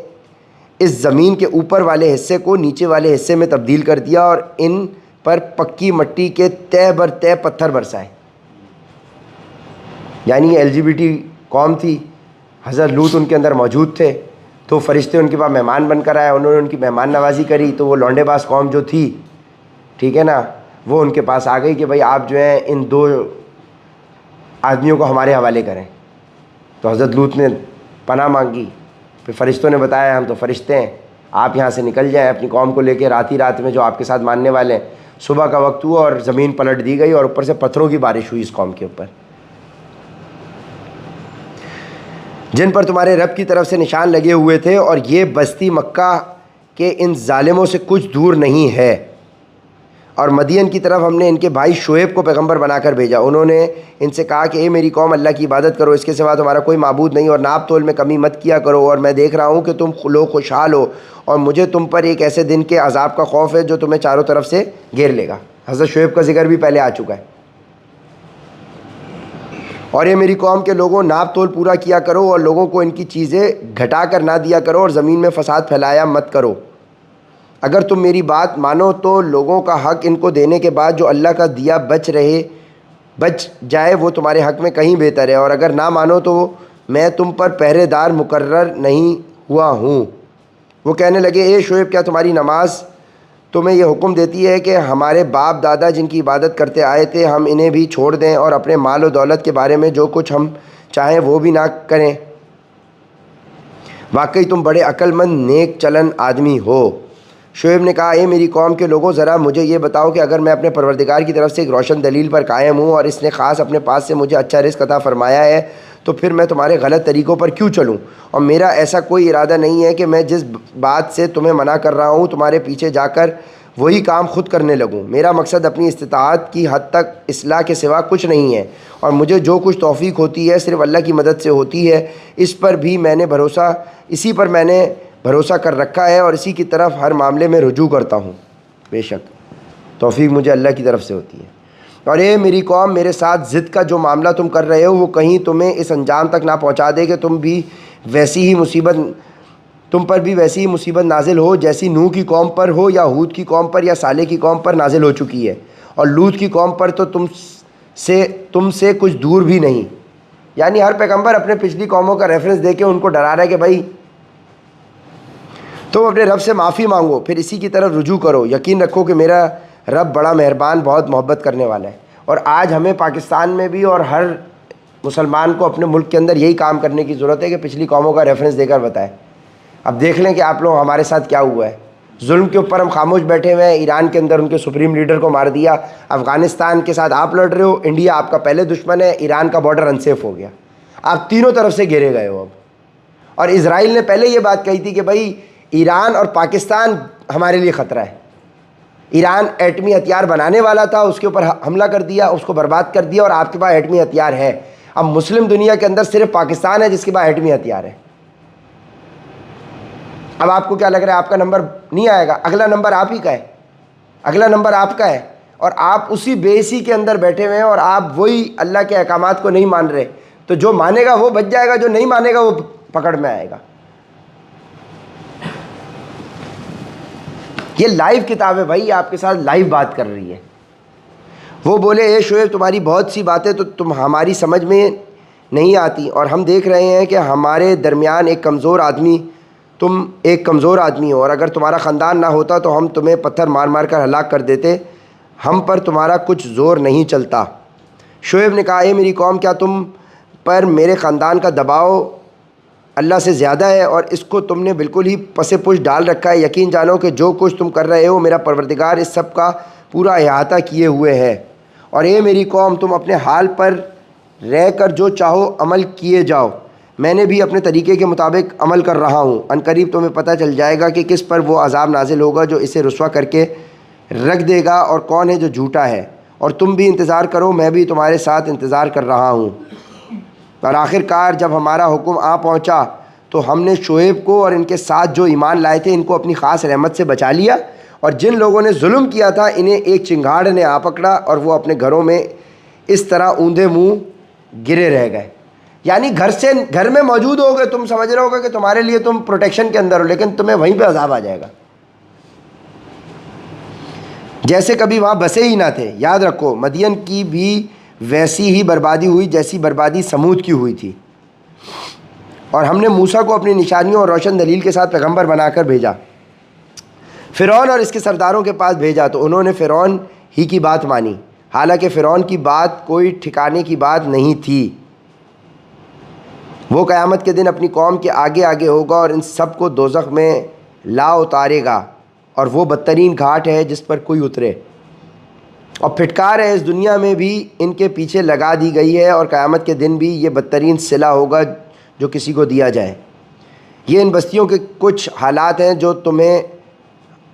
اس زمین کے اوپر والے حصے کو نیچے والے حصے میں تبدیل کر دیا اور ان پر پکی مٹی کے تہ بر تہ پتھر برسائے۔ یعنی یہ LGBT قوم تھی، حضرت لوط ان کے اندر موجود تھے، تو فرشتے ان کے پاس مہمان بن کر آئے، انہوں نے ان کی مہمان نوازی کری، تو وہ لونڈے باز قوم جو تھی، ٹھیک ہے نا، وہ ان کے پاس آ گئی کہ بھائی آپ جو ہیں ان دو آدمیوں کو ہمارے حوالے کریں۔ تو حضرت لوط نے پناہ مانگی، پھر فرشتوں نے بتایا ہم تو فرشتے ہیں، آپ یہاں سے نکل جائیں اپنی قوم کو لے کے، رات میں جو آپ کے ساتھ ماننے والے ہیں۔ صبح کا وقت ہوا اور زمین پلٹ دی گئی اور اوپر سے پتھروں کی بارش ہوئی اس قوم کے اوپر، جن پر تمہارے رب کی طرف سے نشان لگے ہوئے تھے، اور یہ بستی مکہ کے ان ظالموں سے کچھ دور نہیں ہے۔ اور مدین کی طرف ہم نے ان کے بھائی شعیب کو پیغمبر بنا کر بھیجا، انہوں نے ان سے کہا کہ اے میری قوم، اللہ کی عبادت کرو، اس کے سوا تمہارا کوئی معبود نہیں، اور ناپ تول میں کمی مت کیا کرو، اور میں دیکھ رہا ہوں کہ تم لوگ خوشحال ہو، اور مجھے تم پر ایک ایسے دن کے عذاب کا خوف ہے جو تمہیں چاروں طرف سے گھیر لے گا۔ حضرت شعیب کا ذکر بھی پہلے آ چکا ہے۔ اور یہ میری قوم کے لوگوں، ناپ تول پورا کیا کرو اور لوگوں کو ان کی چیزیں گھٹا کر نہ دیا کرو، اور زمین میں فساد پھیلایا مت کرو۔ اگر تم میری بات مانو تو لوگوں کا حق ان کو دینے کے بعد جو اللہ کا دیا بچ جائے وہ تمہارے حق میں کہیں بہتر ہے، اور اگر نہ مانو تو میں تم پر پہرے دار مقرر نہیں ہوا ہوں۔ وہ کہنے لگے اے شعیب، کیا تمہاری نماز تمہیں یہ حکم دیتی ہے کہ ہمارے باپ دادا جن کی عبادت کرتے آئے تھے ہم انہیں بھی چھوڑ دیں اور اپنے مال و دولت کے بارے میں جو کچھ ہم چاہیں وہ بھی نہ کریں؟ واقعی تم بڑے عقل مند نیک چلن آدمی ہو۔ شعیب نے کہا اے میری قوم کے لوگوں، ذرا مجھے یہ بتاؤ کہ اگر میں اپنے پروردگار کی طرف سے ایک روشن دلیل پر قائم ہوں اور اس نے خاص اپنے پاس سے مجھے اچھا رزق عطا فرمایا ہے تو پھر میں تمہارے غلط طریقوں پر کیوں چلوں؟ اور میرا ایسا کوئی ارادہ نہیں ہے کہ میں جس بات سے تمہیں منع کر رہا ہوں تمہارے پیچھے جا کر وہی کام خود کرنے لگوں۔ میرا مقصد اپنی استطاعت کی حد تک اصلاح کے سوا کچھ نہیں ہے، اور مجھے جو کچھ توفیق ہوتی ہے صرف اللہ کی مدد سے ہوتی ہے، اسی پر میں نے بھروسہ کر رکھا ہے اور اسی کی طرف ہر معاملے میں رجوع کرتا ہوں۔ بے شک توفیق مجھے اللہ کی طرف سے ہوتی ہے۔ اور اے میری قوم، میرے ساتھ ضد کا جو معاملہ تم کر رہے ہو وہ کہیں تمہیں اس انجام تک نہ پہنچا دے کہ تم پر بھی ویسی ہی مصیبت نازل ہو جیسی نوح کی قوم پر ہو، یا ہود کی قوم پر، یا صالح کی قوم پر نازل ہو چکی ہے، اور لوط کی قوم پر تو تم سے کچھ دور بھی نہیں۔ یعنی ہر پیغمبر اپنے پچھلی قوموں کا ریفرنس دے کے ان کو ڈرا رہا ہے کہ بھائی تم اپنے رب سے معافی مانگو، پھر اسی کی طرف رجوع کرو، یقین رکھو کہ میرا رب بڑا مہربان، بہت محبت کرنے والا ہے۔ اور آج ہمیں پاکستان میں بھی اور ہر مسلمان کو اپنے ملک کے اندر یہی کام کرنے کی ضرورت ہے کہ پچھلی قوموں کا ریفرنس دے کر بتائے. اب دیکھ لیں کہ آپ لوگ ہمارے ساتھ کیا ہوا ہے. ظلم کے اوپر ہم خاموش بیٹھے ہوئے ہیں. ایران کے اندر ان کے سپریم لیڈر کو مار دیا. افغانستان کے ساتھ آپ لڑ رہے ہو. انڈیا آپ کا پہلے دشمن ہے. ایران کا بارڈر انسیف ہو گیا. آپ تینوں طرف سے گھیرے گئے ہو اب. اور اسرائیل نے پہلے یہ بات کہی تھی کہ بھائی ایران اور پاکستان ہمارے لیے خطرہ ہے. ایران ایٹمی ہتھیار بنانے والا تھا, اس کے اوپر حملہ کر دیا, اس کو برباد کر دیا, اور آپ کے پاس ایٹمی ہتھیار ہے. اب مسلم دنیا کے اندر صرف پاکستان ہے جس کے پاس ایٹمی ہتھیار ہے. اب آپ کو کیا لگ رہا ہے آپ کا نمبر نہیں آئے گا؟ اگلا نمبر آپ ہی کا ہے. اگلا نمبر آپ کا ہے. اور آپ اسی بےسی کے اندر بیٹھے ہوئے ہیں اور آپ وہی اللہ کے احکامات کو نہیں مان رہے. تو جو مانے گا وہ بچ جائے گا, جو نہیں مانے گا وہ پکڑ میں آئے گا. یہ لائیو کتاب ہے بھائی, آپ کے ساتھ لائیو بات کر رہی ہے. وہ بولے اے شعیب تمہاری بہت سی باتیں تو تم ہماری سمجھ میں نہیں آتی, اور ہم دیکھ رہے ہیں کہ ہمارے درمیان تم ایک کمزور آدمی ہو, اور اگر تمہارا خاندان نہ ہوتا تو ہم تمہیں پتھر مار مار کر ہلاک کر دیتے. ہم پر تمہارا کچھ زور نہیں چلتا. شعیب نے کہا اے میری قوم, کیا تم پر میرے خاندان کا دباؤ اللہ سے زیادہ ہے, اور اس کو تم نے بالکل ہی پس پش ڈال رکھا ہے. یقین جانو کہ جو کچھ تم کر رہے ہو میرا پروردگار اس سب کا پورا احاطہ کیے ہوئے ہے. اور اے میری قوم, تم اپنے حال پر رہ کر جو چاہو عمل کیے جاؤ. میں نے بھی اپنے طریقے کے مطابق عمل کر رہا ہوں. عنقریب تمہیں پتہ چل جائے گا کہ کس پر وہ عذاب نازل ہوگا جو اسے رسوا کر کے رکھ دے گا, اور کون ہے جو جھوٹا ہے. اور تم بھی انتظار کرو, میں بھی تمہارے ساتھ انتظار کر رہا ہوں. اور آخر کار جب ہمارا حکم آ پہنچا تو ہم نے شعیب کو اور ان کے ساتھ جو ایمان لائے تھے ان کو اپنی خاص رحمت سے بچا لیا. اور جن لوگوں نے ظلم کیا تھا انہیں ایک چنگاڑ نے آ پکڑا, اور وہ اپنے گھروں میں اس طرح اوندے منہ گرے رہ گئے. یعنی گھر میں موجود ہو گئے, تم سمجھ رہے ہوگا کہ تمہارے لیے تم پروٹیکشن کے اندر ہو, لیکن تمہیں وہیں پہ عذاب آ جائے گا. جیسے کبھی وہاں بسے ہی نہ تھے. یاد رکھو مدین کی بھی ویسی ہی بربادی ہوئی جیسی بربادی سمود کی ہوئی تھی. اور ہم نے موسیٰ کو اپنی نشانیوں اور روشن دلیل کے ساتھ پیغمبر بنا کر بھیجا. فرعون اور اس کے سرداروں کے پاس بھیجا تو انہوں نے فرعون ہی کی بات مانی, حالانکہ فرعون کی بات کوئی ٹھکانے کی بات نہیں تھی. وہ قیامت کے دن اپنی قوم کے آگے آگے ہوگا اور ان سب کو دوزخ میں لا اتارے گا, اور وہ بدترین گھاٹ ہے جس پر کوئی اترے. اور پھٹکار ہے اس دنیا میں بھی ان کے پیچھے لگا دی گئی ہے, اور قیامت کے دن بھی یہ بدترین صلہ ہوگا جو کسی کو دیا جائے. یہ ان بستیوں کے کچھ حالات ہیں جو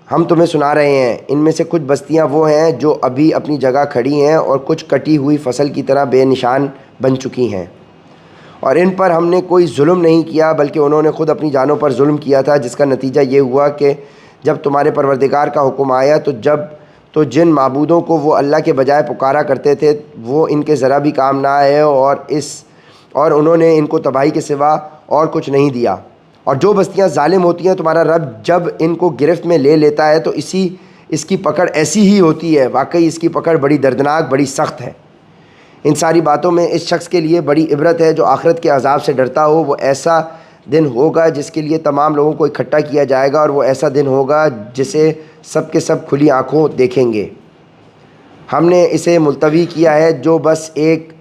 ہم تمہیں سنا رہے ہیں. ان میں سے کچھ بستیاں وہ ہیں جو ابھی اپنی جگہ کھڑی ہیں, اور کچھ کٹی ہوئی فصل کی طرح بے نشان بن چکی ہیں. اور ان پر ہم نے کوئی ظلم نہیں کیا بلکہ انہوں نے خود اپنی جانوں پر ظلم کیا تھا, جس کا نتیجہ یہ ہوا کہ جب تمہارے پروردگار کا حکم آیا تو جن معبودوں کو وہ اللہ کے بجائے پکارا کرتے تھے وہ ان کے ذرا بھی کام نہ آئے, اور انہوں نے ان کو تباہی کے سوا اور کچھ نہیں دیا. اور جو بستیاں ظالم ہوتی ہیں تمہارا رب جب ان کو گرفت میں لے لیتا ہے تو اس کی پکڑ ایسی ہی ہوتی ہے. واقعی اس کی پکڑ بڑی دردناک, بڑی سخت ہے. ان ساری باتوں میں اس شخص کے لیے بڑی عبرت ہے جو آخرت کے عذاب سے ڈرتا ہو. وہ ایسا دن ہوگا جس کے لیے تمام لوگوں کو اکٹھا کیا جائے گا, اور وہ ایسا دن ہوگا جسے سب کے سب کھلی آنکھوں دیکھیں گے. ہم نے اسے ملتوی کیا ہے جو بس ایک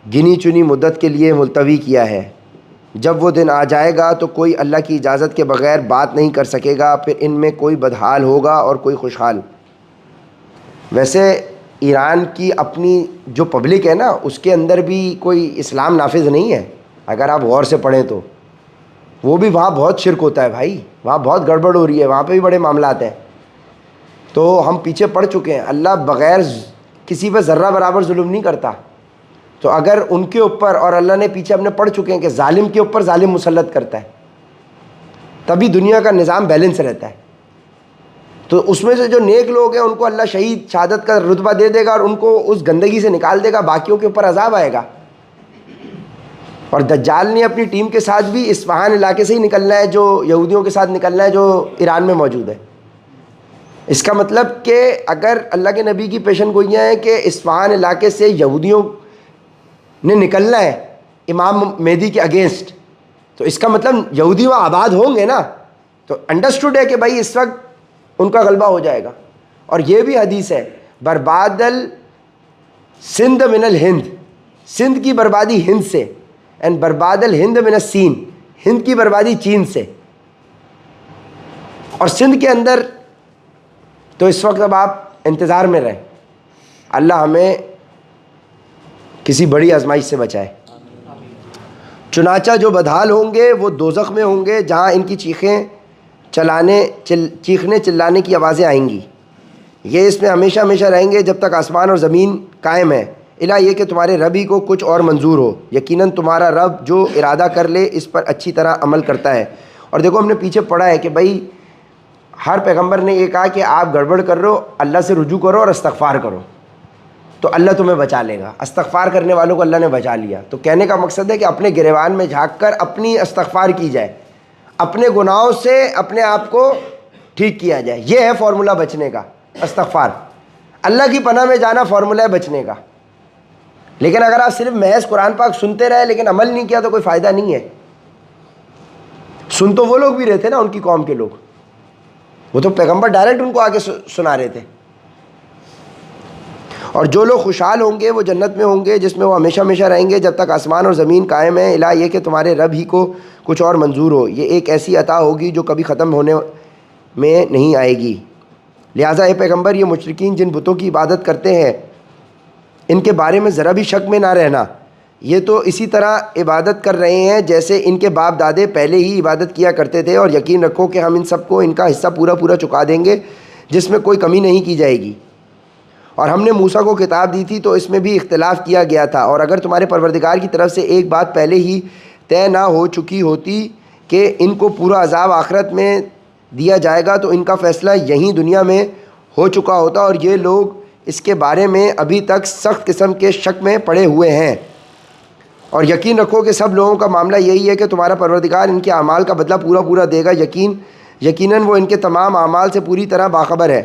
گنی چنی مدت کے لیے ملتوی کیا ہے. جب وہ دن آ جائے گا تو کوئی اللہ کی اجازت کے بغیر بات نہیں کر سکے گا. پھر ان میں کوئی بدحال ہوگا اور کوئی خوشحال. ویسے ایران کی اپنی جو پبلک ہے نا, اس کے اندر بھی کوئی اسلام نافذ نہیں ہے. اگر آپ غور سے پڑھیں تو وہ بھی وہاں بہت شرک ہوتا ہے بھائی, وہاں بہت گڑبڑ ہو رہی ہے, وہاں پہ بھی بڑے معاملات ہیں. تو ہم پیچھے پڑ چکے ہیں. اللہ بغیر کسی پہ ذرہ برابر ظلم نہیں کرتا. تو اگر ان کے اوپر, اور اللہ نے پیچھے اپنے پڑھ چکے ہیں کہ ظالم کے اوپر ظالم مسلط کرتا ہے, تبھی دنیا کا نظام بیلنس رہتا ہے. تو اس میں سے جو نیک لوگ ہیں ان کو اللہ شہید شہادت کا رتبہ دے دے گا, اور ان کو اس گندگی سے نکال دے گا. باقیوں کے اوپر عذاب آئے گا. اور دجال نے اپنی ٹیم کے ساتھ بھی اصفہان علاقے سے ہی نکلنا ہے, جو یہودیوں کے ساتھ نکلنا ہے جو ایران میں موجود ہے. اس کا مطلب کہ اگر اللہ کے نبی کی پیشن گوئیاں ہیں کہ اصفہان علاقے سے یہودیوں نے نکلنا ہے امام مہدی کے اگینسٹ, تو اس کا مطلب یہودی وہاں آباد ہوں گے نا. تو انڈرسٹوڈ ہے کہ بھائی اس وقت ان کا غلبہ ہو جائے گا. اور یہ بھی حدیث ہے, برباد سندھ من الہند، سندھ کی بربادی ہند سے، اینڈ برباد الہند من الصین، ہند کی بربادی چین سے. اور سندھ کے اندر تو اس وقت اب آپ انتظار میں رہیں. اللہ ہمیں کسی بڑی آزمائش سے بچائے. چنانچہ جو بدحال ہوں گے وہ دوزخ میں ہوں گے، جہاں ان کی چیخنے چلانے کی آوازیں آئیں گی. یہ اس میں ہمیشہ ہمیشہ رہیں گے جب تک آسمان اور زمین قائم ہے، الا یہ کہ تمہارے رب ہی کو کچھ اور منظور ہو. یقیناً تمہارا رب جو ارادہ کر لے اس پر اچھی طرح عمل کرتا ہے. اور دیکھو ہم نے پیچھے پڑھا ہے کہ بھائی ہر پیغمبر نے یہ کہا کہ آپ گڑبڑ کر رہے ہو، اللہ سے رجوع کرو اور استغفار کرو تو اللہ تمہیں بچا لے گا. استغفار کرنے والوں کو اللہ نے بچا لیا. تو کہنے کا مقصد ہے کہ اپنے گریبان میں جھانک کر اپنی استغفار کی جائے، اپنے گناہوں سے اپنے آپ کو ٹھیک کیا جائے. یہ ہے فارمولہ بچنے کا، استغفار. اللہ کی پناہ میں جانا فارمولہ ہے بچنے کا. لیکن اگر آپ صرف محض قرآن پاک سنتے رہے لیکن عمل نہیں کیا تو کوئی فائدہ نہیں ہے. سن تو وہ لوگ بھی رہے تھے نا، ان کی قوم کے لوگ، وہ تو پیغمبر ڈائریکٹ ان کو آگے سنا رہے تھے. اور جو لوگ خوشحال ہوں گے وہ جنت میں ہوں گے جس میں وہ ہمیشہ ہمیشہ رہیں گے جب تک آسمان اور زمین قائم ہے، الا یہ کہ تمہارے رب ہی کو کچھ اور منظور ہو. یہ ایک ایسی عطا ہوگی جو کبھی ختم ہونے میں نہیں آئے گی. لہٰذا اے پیغمبر یہ مشرکین جن بتوں کی عبادت کرتے ہیں ان کے بارے میں ذرا بھی شک میں نہ رہنا. یہ تو اسی طرح عبادت کر رہے ہیں جیسے ان کے باپ دادے پہلے ہی عبادت کیا کرتے تھے، اور یقین رکھو کہ ہم ان سب کو ان کا حصہ پورا پورا چکا دیں گے جس میں کوئی کمی نہیں کی جائے گی. اور ہم نے موسیٰ کو کتاب دی تھی تو اس میں بھی اختلاف کیا گیا تھا، اور اگر تمہارے پروردگار کی طرف سے ایک بات پہلے ہی طے نہ ہو چکی ہوتی کہ ان کو پورا عذاب آخرت میں دیا جائے گا تو ان کا فیصلہ یہیں دنیا میں ہو چکا ہوتا، اور یہ لوگ اس کے بارے میں ابھی تک سخت قسم کے شک میں پڑے ہوئے ہیں. اور یقین رکھو کہ سب لوگوں کا معاملہ یہی ہے کہ تمہارا پروردگار ان کے اعمال کا بدلہ پورا پورا دے گا. یقیناً وہ ان کے تمام اعمال سے پوری طرح باخبر ہے.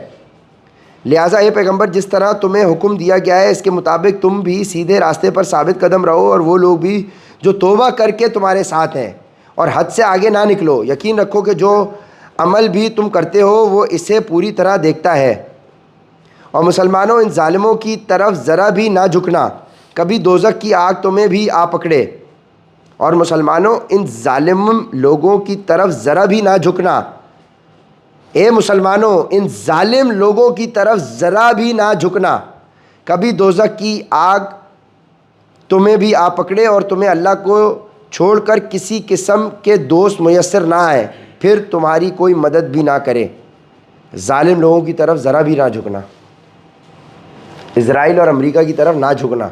لہٰذا اے پیغمبر جس طرح تمہیں حکم دیا گیا ہے اس کے مطابق تم بھی سیدھے راستے پر ثابت قدم رہو، اور وہ لوگ بھی جو توبہ کر کے تمہارے ساتھ ہیں، اور حد سے آگے نہ نکلو. یقین رکھو کہ جو عمل بھی تم کرتے ہو وہ اسے پوری طرح دیکھتا ہے. اور مسلمانوں ان ظالموں کی طرف ذرا بھی نہ جھکنا، کبھی دوزخ کی آگ تمہیں بھی آ پکڑے. اور مسلمانوں ان ظالم لوگوں کی طرف ذرا بھی نہ جھکنا. اے مسلمانوں ان ظالم لوگوں کی طرف ذرا بھی نہ جھکنا، کبھی دوزخ کی آگ تمہیں بھی آ پکڑے اور تمہیں اللہ کو چھوڑ کر کسی قسم کے دوست میسر نہ آئے، پھر تمہاری کوئی مدد بھی نہ کرے. ظالم لوگوں کی طرف ذرا بھی نہ جھکنا، اسرائیل اور امریکہ کی طرف نہ جھکنا.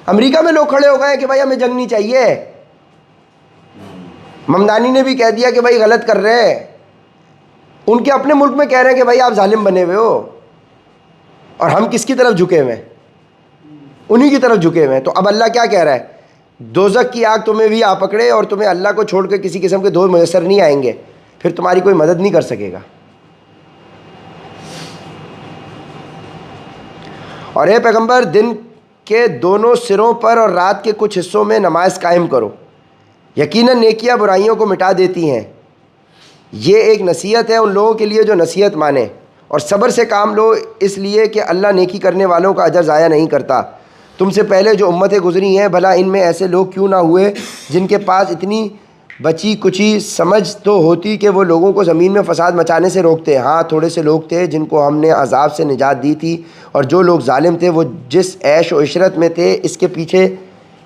امریکہ میں لوگ کھڑے ہو گئے کہ بھائی ہمیں جنگ نہیں چاہیے. ممدانی نے بھی کہہ دیا کہ بھائی غلط کر رہے ہیں. ان کے اپنے ملک میں کہہ رہے ہیں کہ بھائی آپ ظالم بنے ہوئے ہو، اور ہم کس کی طرف جھکے ہوئے ہیں؟ انہی کی طرف جھکے ہوئے ہیں. تو اب اللہ کیا کہہ رہا ہے؟ دوزخ کی آگ تمہیں بھی آ پکڑے اور تمہیں اللہ کو چھوڑ کے کسی قسم کے دوست میسر نہیں آئیں گے، پھر تمہاری کوئی مدد نہیں کر سکے گا. اور اے پیغمبر دن کے دونوں سروں پر اور رات کے کچھ حصوں میں نماز قائم کرو. یقیناً نیکیاں برائیوں کو مٹا دیتی ہیں. یہ ایک نصیحت ہے ان لوگوں کے لیے جو نصیحت مانیں، اور صبر سے کام لو اس لیے کہ اللہ نیکی کرنے والوں کا اجر ضائع نہیں کرتا. تم سے پہلے جو امتیں گزری ہیں بھلا ان میں ایسے لوگ کیوں نہ ہوئے جن کے پاس اتنی بچی کچی سمجھ تو ہوتی کہ وہ لوگوں کو زمین میں فساد مچانے سے روکتے. ہاں تھوڑے سے لوگ تھے جن کو ہم نے عذاب سے نجات دی تھی، اور جو لوگ ظالم تھے وہ جس عیش و عشرت میں تھے اس کے پیچھے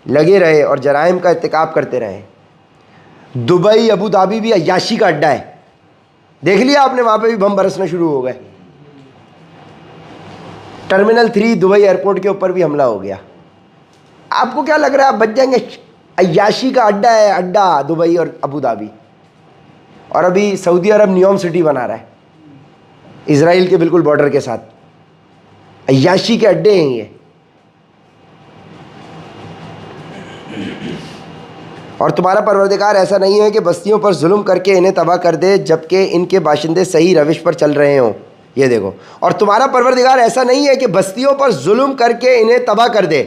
لگے رہے اور جرائم کا ارتکاب کرتے رہے. دبئی ابو دھابی بھی عیاشی کا اڈا ہے. دیکھ لیا آپ نے، وہاں پہ بھی بم برسنا شروع ہو گئے. ٹرمینل 3 دبئی ایئرپورٹ کے اوپر بھی حملہ ہو گیا. آپ کو کیا لگ رہا ہے آپ بچ جائیں گے؟ عیاشی کا اڈا ہے اڈا دبئی اور ابو دھابی. اور ابھی سعودی عرب نیوم سٹی بنا رہا ہے اسرائیل کے بالکل بارڈر کے ساتھ. عیاشی کے اڈے ہیں یہ. اور تمہارا پروردگار ایسا نہیں ہے کہ بستیوں پر ظلم کر کے انہیں تباہ کر دے جبکہ ان کے باشندے صحیح روش پر چل رہے ہوں. یہ دیکھو، اور تمہارا پروردگار ایسا نہیں ہے کہ بستیوں پر ظلم کر کے انہیں تباہ کر دے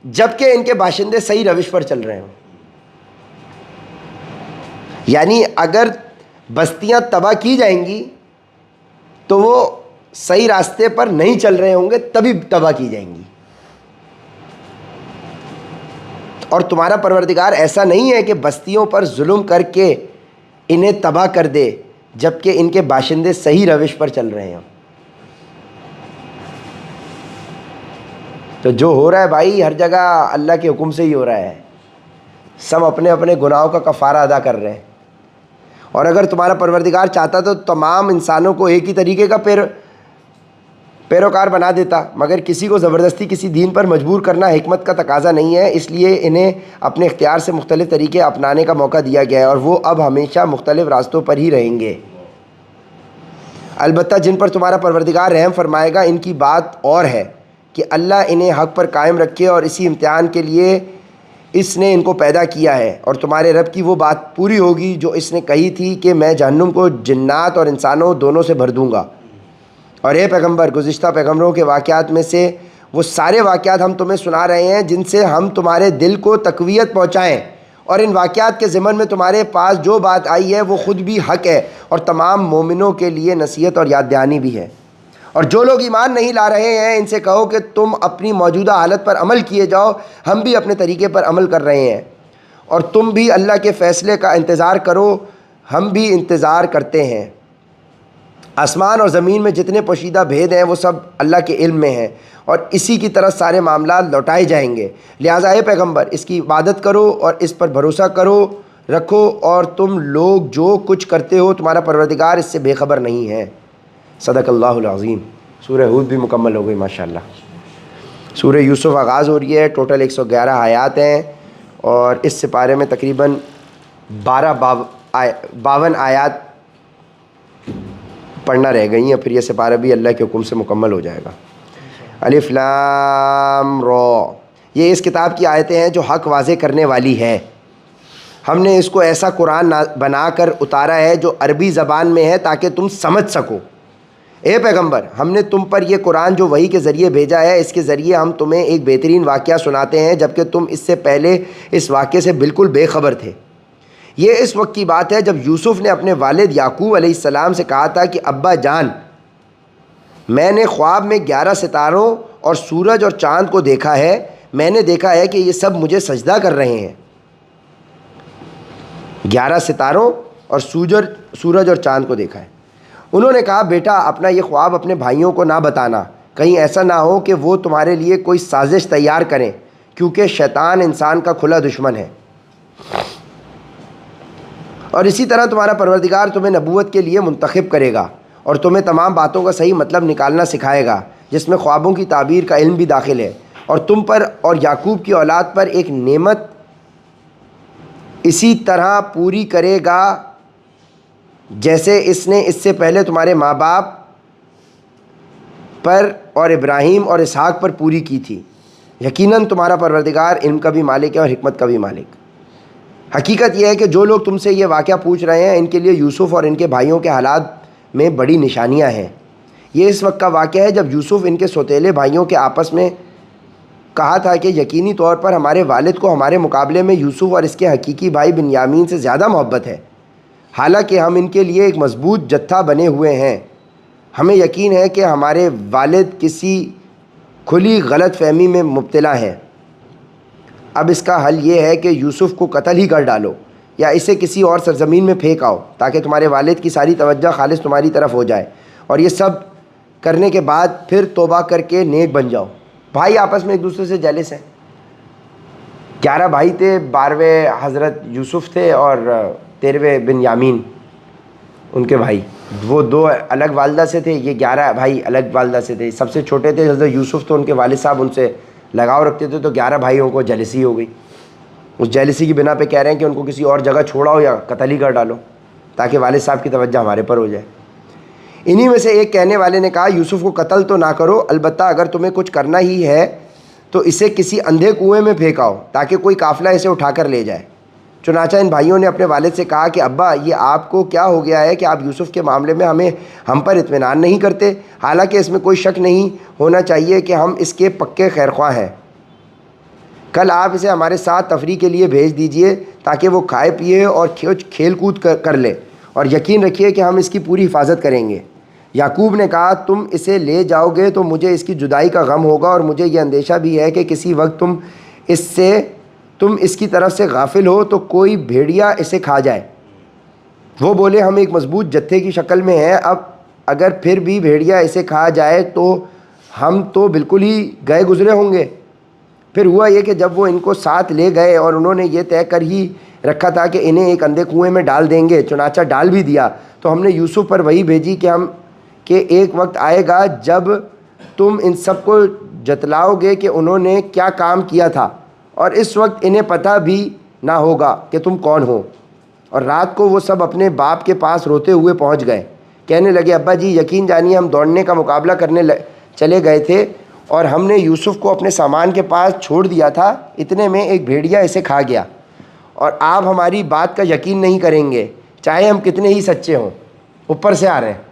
جبکہ ان کے باشندے صحیح روش پر چل رہے ہوں. یعنی اگر بستیاں تباہ کی جائیں گی تو وہ صحیح راستے پر نہیں چل رہے ہوں گے، تبھی تباہ کی جائیں گی. اور تمہارا پروردگار ایسا نہیں ہے کہ بستیوں پر ظلم کر کے انہیں تباہ کر دے جبکہ ان کے باشندے صحیح روش پر چل رہے ہیں. تو جو ہو رہا ہے بھائی ہر جگہ اللہ کے حکم سے ہی ہو رہا ہے. سب اپنے اپنے گناہوں کا کفارہ ادا کر رہے ہیں. اور اگر تمہارا پروردگار چاہتا تو تمام انسانوں کو ایک ہی طریقے کا پیروکار بنا دیتا، مگر کسی کو زبردستی کسی دین پر مجبور کرنا حکمت کا تقاضا نہیں ہے، اس لیے انہیں اپنے اختیار سے مختلف طریقے اپنانے کا موقع دیا گیا ہے اور وہ اب ہمیشہ مختلف راستوں پر ہی رہیں گے. البتہ جن پر تمہارا پروردگار رحم فرمائے گا ان کی بات اور ہے کہ اللہ انہیں حق پر قائم رکھے، اور اسی امتحان کے لیے اس نے ان کو پیدا کیا ہے. اور تمہارے رب کی وہ بات پوری ہوگی جو اس نے کہی تھی کہ میں جہنم کو جنات اور انسانوں دونوں سے بھر دوں گا. اور اے پیغمبر، گزشتہ پیغمبروں کے واقعات میں سے وہ سارے واقعات ہم تمہیں سنا رہے ہیں جن سے ہم تمہارے دل کو تقویت پہنچائیں، اور ان واقعات کے ضمن میں تمہارے پاس جو بات آئی ہے وہ خود بھی حق ہے اور تمام مومنوں کے لیے نصیحت اور یاد دہانی بھی ہے. اور جو لوگ ایمان نہیں لا رہے ہیں ان سے کہو کہ تم اپنی موجودہ حالت پر عمل کیے جاؤ، ہم بھی اپنے طریقے پر عمل کر رہے ہیں، اور تم بھی اللہ کے فیصلے کا انتظار کرو، ہم بھی انتظار کرتے ہیں. آسمان اور زمین میں جتنے پوشیدہ بھید ہیں وہ سب اللہ کے علم میں ہیں، اور اسی کی طرف سارے معاملات لوٹائے جائیں گے. لہٰذا اے پیغمبر اس کی عبادت کرو اور اس پر بھروسہ رکھو، اور تم لوگ جو کچھ کرتے ہو تمہارا پروردگار اس سے بے خبر نہیں ہے. صدق اللہ العظیم. سورہ ہود بھی مکمل ہو گئی ماشاءاللہ. سورہ یوسف آغاز ہو رہی ہے. ٹوٹل 111 آیات ہیں، اور اس سپارے میں تقریباً 52 آیات پڑھنا رہ گئی ہیں، پھر یہ سپارہ بھی اللہ کے حکم سے مکمل ہو جائے گا. الف لام را، یہ اس کتاب کی آیتیں ہیں جو حق واضح کرنے والی ہے. ہم نے اس کو ایسا قرآن بنا کر اتارا ہے جو عربی زبان میں ہے تاکہ تم سمجھ سکو. اے پیغمبر، ہم نے تم پر یہ قرآن جو وحی کے ذریعے بھیجا ہے، اس کے ذریعے ہم تمہیں ایک بہترین واقعہ سناتے ہیں جبکہ تم اس سے پہلے اس واقعے سے بالکل بے خبر تھے. یہ اس وقت کی بات ہے جب یوسف نے اپنے والد یعقوب علیہ السلام سے کہا تھا کہ ابا جان، میں نے خواب میں 11 ستاروں اور سورج اور چاند کو دیکھا ہے. میں نے دیکھا ہے کہ یہ سب مجھے سجدہ کر رہے ہیں. 11 ستاروں اور سورج اور چاند کو دیکھا ہے. انہوں نے کہا بیٹا اپنا یہ خواب اپنے بھائیوں کو نہ بتانا، کہیں ایسا نہ ہو کہ وہ تمہارے لیے کوئی سازش تیار کریں، کیونکہ شیطان انسان کا کھلا دشمن ہے. اور اسی طرح تمہارا پروردگار تمہیں نبوت کے لیے منتخب کرے گا اور تمہیں تمام باتوں کا صحیح مطلب نکالنا سکھائے گا، جس میں خوابوں کی تعبیر کا علم بھی داخل ہے. اور تم پر اور یعقوب کی اولاد پر ایک نعمت اسی طرح پوری کرے گا جیسے اس نے اس سے پہلے تمہارے ماں باپ پر اور ابراہیم اور اسحاق پر پوری کی تھی. یقیناً تمہارا پروردگار علم کا بھی مالک ہے اور حکمت کا بھی مالک. حقیقت یہ ہے کہ جو لوگ تم سے یہ واقعہ پوچھ رہے ہیں ان کے لیے یوسف اور ان کے بھائیوں کے حالات میں بڑی نشانیاں ہیں. یہ اس وقت کا واقعہ ہے جب یوسف ان کے سوتیلے بھائیوں کے آپس میں کہا تھا کہ یقینی طور پر ہمارے والد کو ہمارے مقابلے میں یوسف اور اس کے حقیقی بھائی بنیامین سے زیادہ محبت ہے، حالانکہ ہم ان کے لیے ایک مضبوط جتھا بنے ہوئے ہیں. ہمیں یقین ہے کہ ہمارے والد کسی کھلی غلط فہمی میں مبتلا ہیں. اب اس کا حل یہ ہے کہ یوسف کو قتل ہی کر ڈالو یا اسے کسی اور سرزمین میں پھینک آؤ تاکہ تمہارے والد کی ساری توجہ خالص تمہاری طرف ہو جائے، اور یہ سب کرنے کے بعد پھر توبہ کر کے نیک بن جاؤ. بھائی آپس میں ایک دوسرے سے جیلس ہیں. 11 بھائی تھے، 12ویں حضرت یوسف تھے اور 13ویں بنیامین ان کے بھائی. وہ 2 الگ والدہ سے تھے، یہ 11 بھائی الگ والدہ سے تھے. سب سے چھوٹے تھے حضرت یوسف، تو ان کے والد صاحب ان سے لگاؤ رکھتے تھے، تو 11 بھائیوں کو جیلسی ہو گئی. اس جیلسی کی بنا پہ کہہ رہے ہیں کہ ان کو کسی اور جگہ چھوڑاؤ یا قتل ہی کر ڈالو تاکہ والد صاحب کی توجہ ہمارے پر ہو جائے. انہی میں سے ایک کہنے والے نے کہا یوسف کو قتل تو نہ کرو، البتہ اگر تمہیں کچھ کرنا ہی ہے تو اسے کسی اندھے کنویں میں پھینکاؤ تاکہ کوئی قافلہ اسے اٹھا کر لے جائے. چنانچہ ان بھائیوں نے اپنے والد سے کہا کہ ابا یہ آپ کو کیا ہو گیا ہے کہ آپ یوسف کے معاملے میں ہم پر اطمینان نہیں کرتے، حالانکہ اس میں کوئی شک نہیں ہونا چاہیے کہ ہم اس کے پکے خیرخواہ ہیں. کل آپ اسے ہمارے ساتھ تفریح کے لیے بھیج دیجئے تاکہ وہ کھائے پیے اور کھیل کود کر لے، اور یقین رکھیے کہ ہم اس کی پوری حفاظت کریں گے. یعقوب نے کہا تم اسے لے جاؤ گے تو مجھے اس کی جدائی کا غم ہوگا، اور مجھے یہ اندیشہ بھی ہے کہ کسی وقت تم اس سے تم اس کی طرف سے غافل ہو تو کوئی بھیڑیا اسے کھا جائے۔ وہ بولے ہم ایک مضبوط جتھے کی شکل میں ہیں، اب اگر پھر بھی بھیڑیا اسے کھا جائے تو ہم تو بالکل ہی گئے گزرے ہوں گے۔ پھر ہوا یہ کہ جب وہ ان کو ساتھ لے گئے اور انہوں نے یہ طے کر ہی رکھا تھا کہ انہیں ایک اندھے کنویں میں ڈال دیں گے، چنانچہ ڈال بھی دیا، تو ہم نے یوسف پر وہی بھیجی کہ ایک وقت آئے گا جب تم ان سب کو جتلاؤ گے کہ انہوں نے کیا کام کیا تھا، اور اس وقت انہیں پتہ بھی نہ ہوگا کہ تم کون ہو۔ اور رات کو وہ سب اپنے باپ کے پاس روتے ہوئے پہنچ گئے، کہنے لگے ابا جی یقین جانیے ہم دوڑنے کا مقابلہ کرنے چلے گئے تھے اور ہم نے یوسف کو اپنے سامان کے پاس چھوڑ دیا تھا، اتنے میں ایک بھیڑیا اسے کھا گیا، اور آپ ہماری بات کا یقین نہیں کریں گے چاہے ہم کتنے ہی سچے ہوں۔ اوپر سے آ رہے ہیں،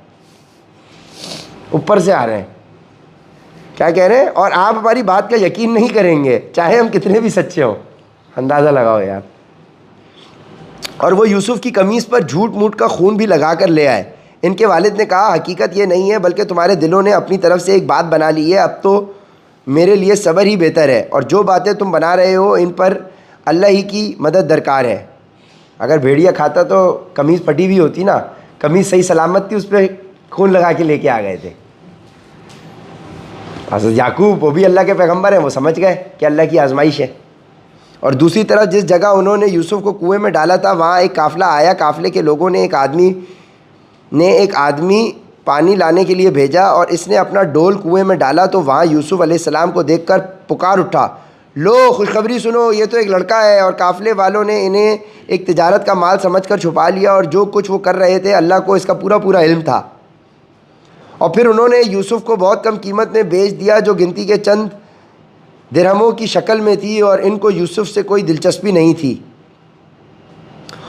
اوپر سے آ رہے ہیں، کیا کہہ رہے ہیں؟ اور آپ ہماری بات کا یقین نہیں کریں گے چاہے ہم کتنے بھی سچے ہوں۔ اندازہ لگاؤ یار۔ اور وہ یوسف کی قمیص پر جھوٹ موٹ کا خون بھی لگا کر لے آئے۔ ان کے والد نے کہا حقیقت یہ نہیں ہے بلکہ تمہارے دلوں نے اپنی طرف سے ایک بات بنا لی ہے، اب تو میرے لیے صبر ہی بہتر ہے، اور جو باتیں تم بنا رہے ہو ان پر اللہ ہی کی مدد درکار ہے۔ اگر بھیڑیا کھاتا تو قمیص پھٹی ہوئی ہوتی نا، قمیص صحیح سلامت تھی، اس پہ خون لگا کے لے کے آ گئے تھے۔ حضرت یعقوب وہ بھی اللہ کے پیغمبر ہیں، وہ سمجھ گئے کہ اللہ کی آزمائش ہے۔ اور دوسری طرف جس جگہ انہوں نے یوسف کو کنویں میں ڈالا تھا وہاں ایک قافلہ آیا، قافلے کے لوگوں نے ایک آدمی پانی لانے کے لیے بھیجا، اور اس نے اپنا ڈول کنویں میں ڈالا تو وہاں یوسف علیہ السلام کو دیکھ کر پکار اٹھا، لو خوشخبری سنو، یہ تو ایک لڑکا ہے۔ اور قافلے والوں نے انہیں ایک تجارت کا مال سمجھ کر چھپا لیا، اور جو کچھ وہ کر رہے تھے اللہ کو اس کا پورا علم تھا۔ اور پھر انہوں نے یوسف کو بہت کم قیمت میں بیچ دیا جو گنتی کے چند درہموں کی شکل میں تھی، اور ان کو یوسف سے کوئی دلچسپی نہیں تھی۔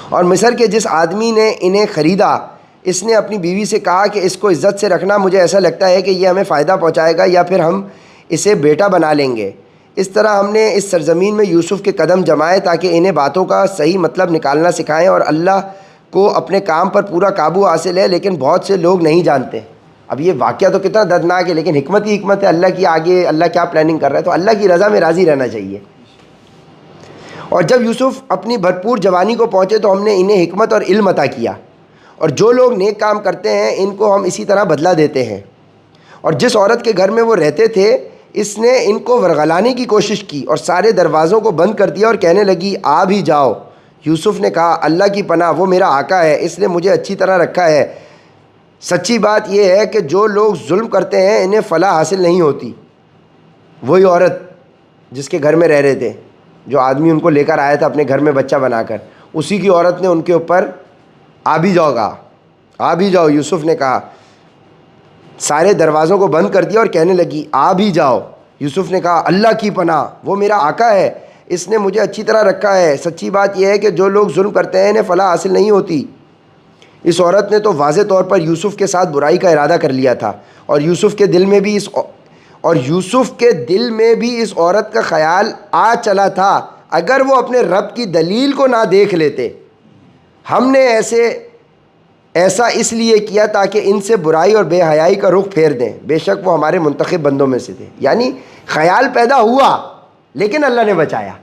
اور مصر کے جس آدمی نے انہیں خریدا اس نے اپنی بیوی سے کہا کہ اس کو عزت سے رکھنا، مجھے ایسا لگتا ہے کہ یہ ہمیں فائدہ پہنچائے گا یا پھر ہم اسے بیٹا بنا لیں گے۔ اس طرح ہم نے اس سرزمین میں یوسف کے قدم جمائے تاکہ انہیں باتوں کا صحیح مطلب نکالنا سکھائیں، اور اللہ کو اپنے کام پر پورا قابو حاصل ہے لیکن بہت سے لوگ نہیں جانتے۔ اب یہ واقعہ تو کتنا دردناک ہے لیکن حکمت ہی حکمت ہے اللہ کی، آگے اللہ کیا پلاننگ کر رہا ہے، تو اللہ کی رضا میں راضی رہنا چاہیے۔ اور جب یوسف اپنی بھرپور جوانی کو پہنچے تو ہم نے انہیں حکمت اور علم عطا کیا، اور جو لوگ نیک کام کرتے ہیں ان کو ہم اسی طرح بدلہ دیتے ہیں۔ اور جس عورت کے گھر میں وہ رہتے تھے اس نے ان کو ورغلانے کی کوشش کی اور سارے دروازوں کو بند کر دیا اور کہنے لگی آ بھی جاؤ۔ یوسف نے کہا اللہ کی پناہ، وہ میرا آقا ہے، اس نے مجھے اچھی طرح رکھا ہے۔ سچی بات یہ ہے کہ جو لوگ ظلم کرتے ہیں انہیں فلاح حاصل نہیں ہوتی۔ وہی عورت جس کے گھر میں رہ رہے تھے، جو آدمی ان کو لے کر آیا تھا اپنے گھر میں بچہ بنا کر، اسی کی عورت نے ان کے اوپر آ بھی جاؤ گا، آ بھی جاؤ۔ یوسف نے کہا، سارے دروازوں کو بند کر دیا اور کہنے لگی آ بھی جاؤ۔ یوسف نے کہا اللہ کی پناہ، وہ میرا آقا ہے، اس نے مجھے اچھی طرح رکھا ہے۔ سچی بات یہ ہے کہ جو لوگ ظلم کرتے ہیں انہیں فلاح حاصل نہیں ہوتی۔ اس عورت نے تو واضح طور پر یوسف کے ساتھ برائی کا ارادہ کر لیا تھا، اور یوسف کے دل میں بھی اس عورت کا خیال آ چلا تھا اگر وہ اپنے رب کی دلیل کو نہ دیکھ لیتے۔ ہم نے ایسا اس لیے کیا تاکہ ان سے برائی اور بے حیائی کا رخ پھیر دیں، بے شک وہ ہمارے منتخب بندوں میں سے تھے۔ یعنی خیال پیدا ہوا لیکن اللہ نے بچایا۔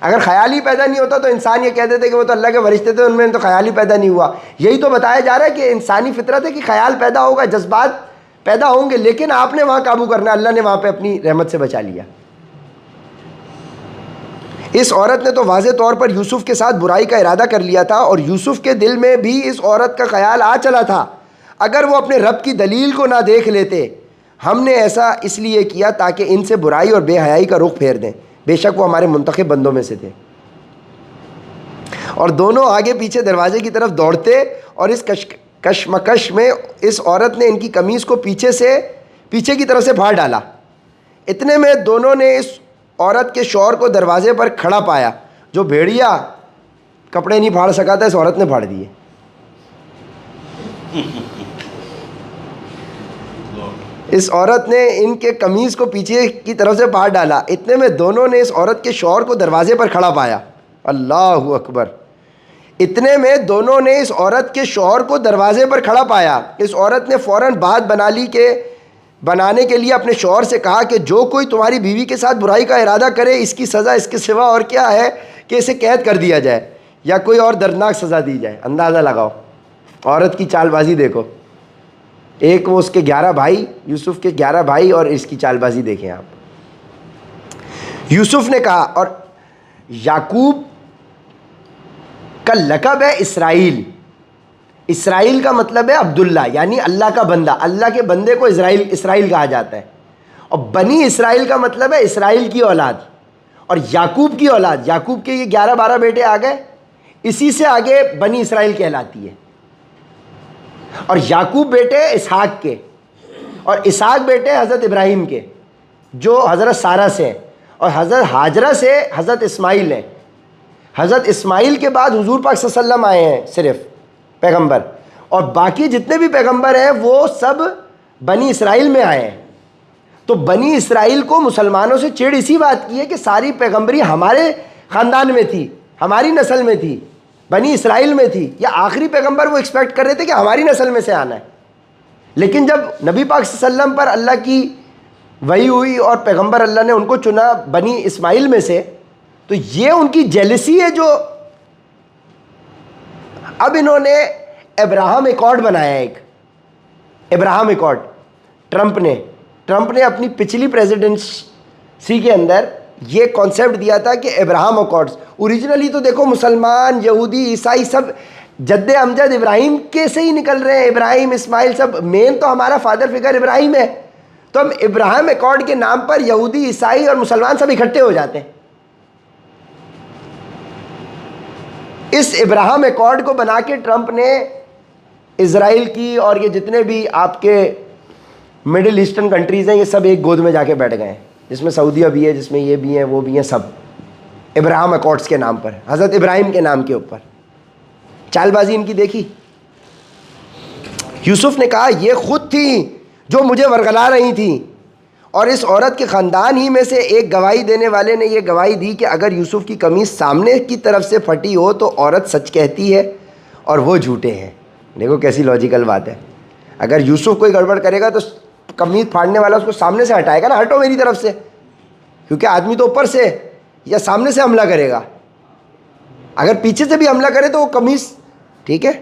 اگر خیال ہی پیدا نہیں ہوتا تو انسان یہ کہتے تھے کہ وہ تو اللہ کے فرشتے تھے، ان میں تو خیال ہی پیدا نہیں ہوا۔ یہی تو بتایا جا رہا ہے کہ انسانی فطرت ہے کہ خیال پیدا ہوگا، جذبات پیدا ہوں گے، لیکن آپ نے وہاں قابو کرنا، اللہ نے وہاں پہ اپنی رحمت سے بچا لیا۔ اس عورت نے تو واضح طور پر یوسف کے ساتھ برائی کا ارادہ کر لیا تھا، اور یوسف کے دل میں بھی اس عورت کا خیال آ چلا تھا اگر وہ اپنے رب کی دلیل کو نہ دیکھ لیتے۔ ہم نے ایسا اس لیے کیا تاکہ ان سے برائی اور بے حیائی کا رخ پھیر دیں، بے شک وہ ہمارے منتخب بندوں میں سے تھے۔ اور دونوں آگے پیچھے دروازے کی طرف دوڑتے، اور اس کشمکش میں اس عورت نے ان کی قمیص کو پیچھے کی طرف سے پھاڑ ڈالا۔ اتنے میں دونوں نے اس عورت کے شوہر کو دروازے پر کھڑا پایا۔ جو بھیڑیا کپڑے نہیں پھاڑ سکا تھا اس عورت نے پھاڑ دیے۔ اس عورت نے ان کے قمیص کو پیچھے کی طرف سے پھاڑ ڈالا۔ اتنے میں دونوں نے اس عورت کے شوہر کو دروازے پر کھڑا پایا۔ اللہ اکبر۔ اتنے میں دونوں نے اس عورت کے شوہر کو دروازے پر کھڑا پایا۔ اس عورت نے فوراً بات بنا لی کہ بنانے کے لیے اپنے شوہر سے کہا کہ جو کوئی تمہاری بیوی کے ساتھ برائی کا ارادہ کرے اس کی سزا اس کے سوا اور کیا ہے کہ اسے قید کر دیا جائے یا کوئی اور دردناک سزا دی جائے. اندازہ لگاؤ, عورت کی چال بازی دیکھو. ایک وہ اس کے 11 بھائی, یوسف کے 11 بھائی, اور اس کی چال بازی دیکھیں آپ. یوسف نے کہا, اور یعقوب کا لقب ہے اسرائیل. اسرائیل کا مطلب ہے عبداللہ, یعنی اللہ کا بندہ. اللہ کے بندے کو اسرائیل کہا جاتا ہے. اور بنی اسرائیل کا مطلب ہے اسرائیل کی اولاد. اور یعقوب کی اولاد, یعقوب کے یہ 11-12 بیٹے آ گئے, اسی سے آگے بنی اسرائیل کہلاتی ہے. اور یعقوب بیٹے اسحاق کے, اور اسحاق بیٹے حضرت ابراہیم کے جو حضرت سارہ سے ہیں, اور حضرت ہاجرہ سے حضرت اسماعیل ہیں. حضرت اسماعیل کے بعد حضور پاک صلی اللہ علیہ وسلم آئے ہیں صرف پیغمبر, اور باقی جتنے بھی پیغمبر ہیں وہ سب بنی اسرائیل میں آئے ہیں. تو بنی اسرائیل کو مسلمانوں سے چڑ اسی بات کی ہے کہ ساری پیغمبری ہمارے خاندان میں تھی, ہماری نسل میں تھی, بنی اسرائیل میں تھی. یا آخری پیغمبر وہ ایکسپیکٹ کر رہے تھے کہ ہماری نسل میں سے آنا ہے. لیکن جب نبی پاک صلی اللہ علیہ وسلم پر اللہ کی وحی ہوئی اور پیغمبر اللہ نے ان کو چنا بنی اسماعیل میں سے, تو یہ ان کی جیلسی ہے. جو اب انہوں نے ابراہم ایکارڈ بنایا ہے, ایک ابراہم ایکارڈ. ٹرمپ نے اپنی پچھلی پریزیڈنسی کے اندر یہ کانسیپٹ دیا تھا کہ ابراہم ایکارڈز. اوریجنلی تو دیکھو مسلمان, یہودی, عیسائی سب جد امجد ابراہیم کے سے ہی نکل رہے ہیں. ابراہیم, اسماعیل, سب مین تو ہمارا فادر فگر ابراہیم ہے. تو ہم ابراہم ایکارڈ کے نام پر یہودی, عیسائی اور مسلمان سب اکٹھے ہو جاتے ہیں. اس ابراہم ایکارڈ کو بنا کے ٹرمپ نے اسرائیل کی اور یہ جتنے بھی آپ کے مڈل ایسٹرن کنٹریز ہیں یہ سب ایک گود میں جا کے بیٹھ گئے ہیں, جس میں سعودیہ بھی ہے, جس میں یہ بھی ہیں, وہ بھی ہیں, سب ابراہم ایکارڈز کے نام پر, حضرت ابراہیم کے نام کے اوپر. چال بازی ان کی دیکھی. یوسف نے کہا یہ خود تھی جو مجھے ورغلا رہی تھیں, اور اس عورت کے خاندان ہی میں سے ایک گواہی دینے والے نے یہ گواہی دی کہ اگر یوسف کی قمیص سامنے کی طرف سے پھٹی ہو تو عورت سچ کہتی ہے اور وہ جھوٹے ہیں. دیکھو کیسی لاجیکل بات ہے. اگر یوسف کوئی گڑبڑ کرے گا تو قمیص پھاڑنے والا اس کو سامنے سے ہٹائے گا نا, ہٹو میری طرف سے, کیونکہ آدمی تو اوپر سے یا سامنے سے حملہ کرے گا. اگر پیچھے سے بھی حملہ کرے تو وہ قمیص ٹھیک ہے,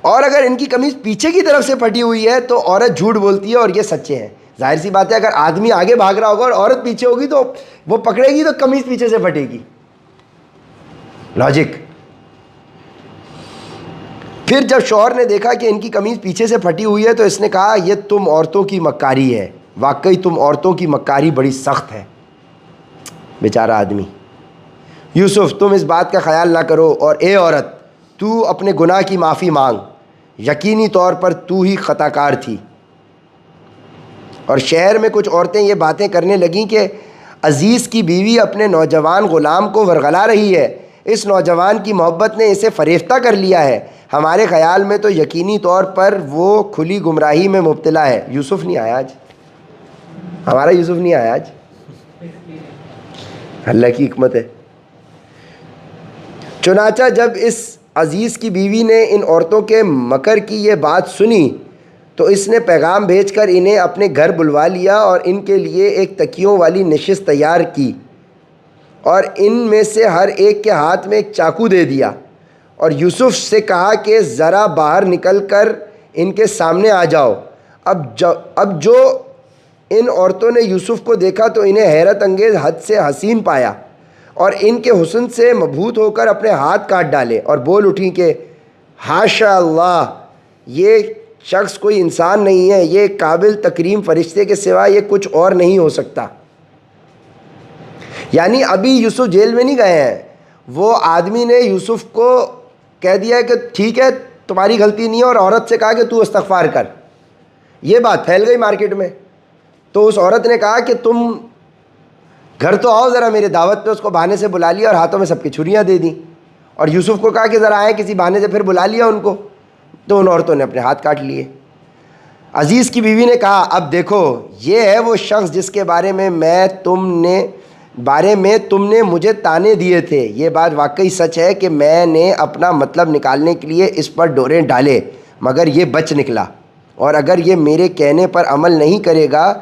اور اگر ان کی قمیص پیچھے کی طرف سے پھٹی ہوئی ہے تو عورت جھوٹ بولتی ہے اور یہ سچے ہیں. ظاہر سی بات ہے اگر آدمی آگے بھاگ رہا ہوگا اور عورت پیچھے ہوگی تو وہ پکڑے گی تو قمیص پیچھے سے پھٹے گی. لاجک. پھر جب شوہر نے دیکھا کہ ان کی قمیص پیچھے سے پھٹی ہوئی ہے تو اس نے کہا یہ تم عورتوں کی مکاری ہے, واقعی تم عورتوں کی مکاری بڑی سخت ہے. بیچارہ آدمی. یوسف تم اس بات کا خیال نہ کرو, اور اے عورت تو اپنے گناہ کی معافی مانگ, یقینی طور پر تو ہی خطا کار تھی. اور شہر میں کچھ عورتیں یہ باتیں کرنے لگیں کہ عزیز کی بیوی اپنے نوجوان غلام کو ورغلا رہی ہے, اس نوجوان کی محبت نے اسے فریفتہ کر لیا ہے. ہمارے خیال میں تو یقینی طور پر وہ کھلی گمراہی میں مبتلا ہے. یوسف نہیں آیا آج, ہمارا یوسف نہیں آیا آج. اللہ کی حکمت ہے. چنانچہ جب اس عزیز کی بیوی نے ان عورتوں کے مکر کی یہ بات سنی تو اس نے پیغام بھیج کر انہیں اپنے گھر بلوا لیا اور ان کے لیے ایک تکیوں والی نشست تیار کی, اور ان میں سے ہر ایک کے ہاتھ میں ایک چاقو دے دیا, اور یوسف سے کہا کہ ذرا باہر نکل کر ان کے سامنے آ جاؤ. اب جو ان عورتوں نے یوسف کو دیکھا تو انہیں حیرت انگیز حد سے حسین پایا, اور ان کے حسن سے مبہوت ہو کر اپنے ہاتھ کاٹ ڈالے اور بول اٹھیں کہ حاشا اللہ, یہ شخص کوئی انسان نہیں ہے, یہ قابل تکریم فرشتے کے سوا یہ کچھ اور نہیں ہو سکتا. یعنی ابھی یوسف جیل میں نہیں گئے ہیں, وہ آدمی نے یوسف کو کہہ دیا کہ ٹھیک ہے تمہاری غلطی نہیں ہے, اور عورت سے کہا کہ تو استغفار کر. یہ بات پھیل گئی مارکیٹ میں. تو اس عورت نے کہا کہ تم گھر تو آؤ ذرا میرے دعوت پہ. اس کو بہانے سے بلا لیا اور ہاتھوں میں سب کی چھریاں دے دیں, اور یوسف کو کہا کہ ذرا آئیں کسی بہانے سے, پھر بلا لیا ان کو, تو ان عورتوں نے اپنے ہاتھ کاٹ لیے. عزیز کی بیوی نے کہا اب دیکھو یہ ہے وہ شخص جس کے بارے میں تم نے مجھے تانے دیے تھے. یہ بات واقعی سچ ہے کہ میں نے اپنا مطلب نکالنے کے لیے اس پر ڈوریں ڈالے مگر یہ بچ نکلا. اور اگر یہ میرے کہنے پر عمل نہیں کرے گا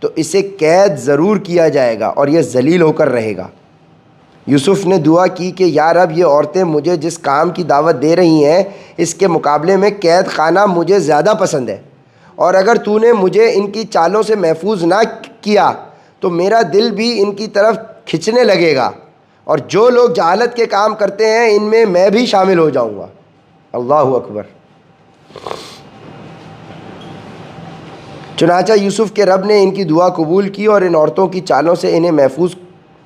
تو اسے قید ضرور کیا جائے گا اور یہ ذلیل ہو کر رہے گا۔ یوسف نے دعا کی کہ یا رب، یہ عورتیں مجھے جس کام کی دعوت دے رہی ہیں اس کے مقابلے میں قید خانہ مجھے زیادہ پسند ہے، اور اگر تو نے مجھے ان کی چالوں سے محفوظ نہ کیا تو میرا دل بھی ان کی طرف کھنچنے لگے گا، اور جو لوگ جہالت کے کام کرتے ہیں ان میں بھی شامل ہو جاؤں گا۔ اللہ اکبر۔ چنانچہ یوسف کے رب نے ان کی دعا قبول کی اور ان عورتوں کی چالوں سے انہیں محفوظ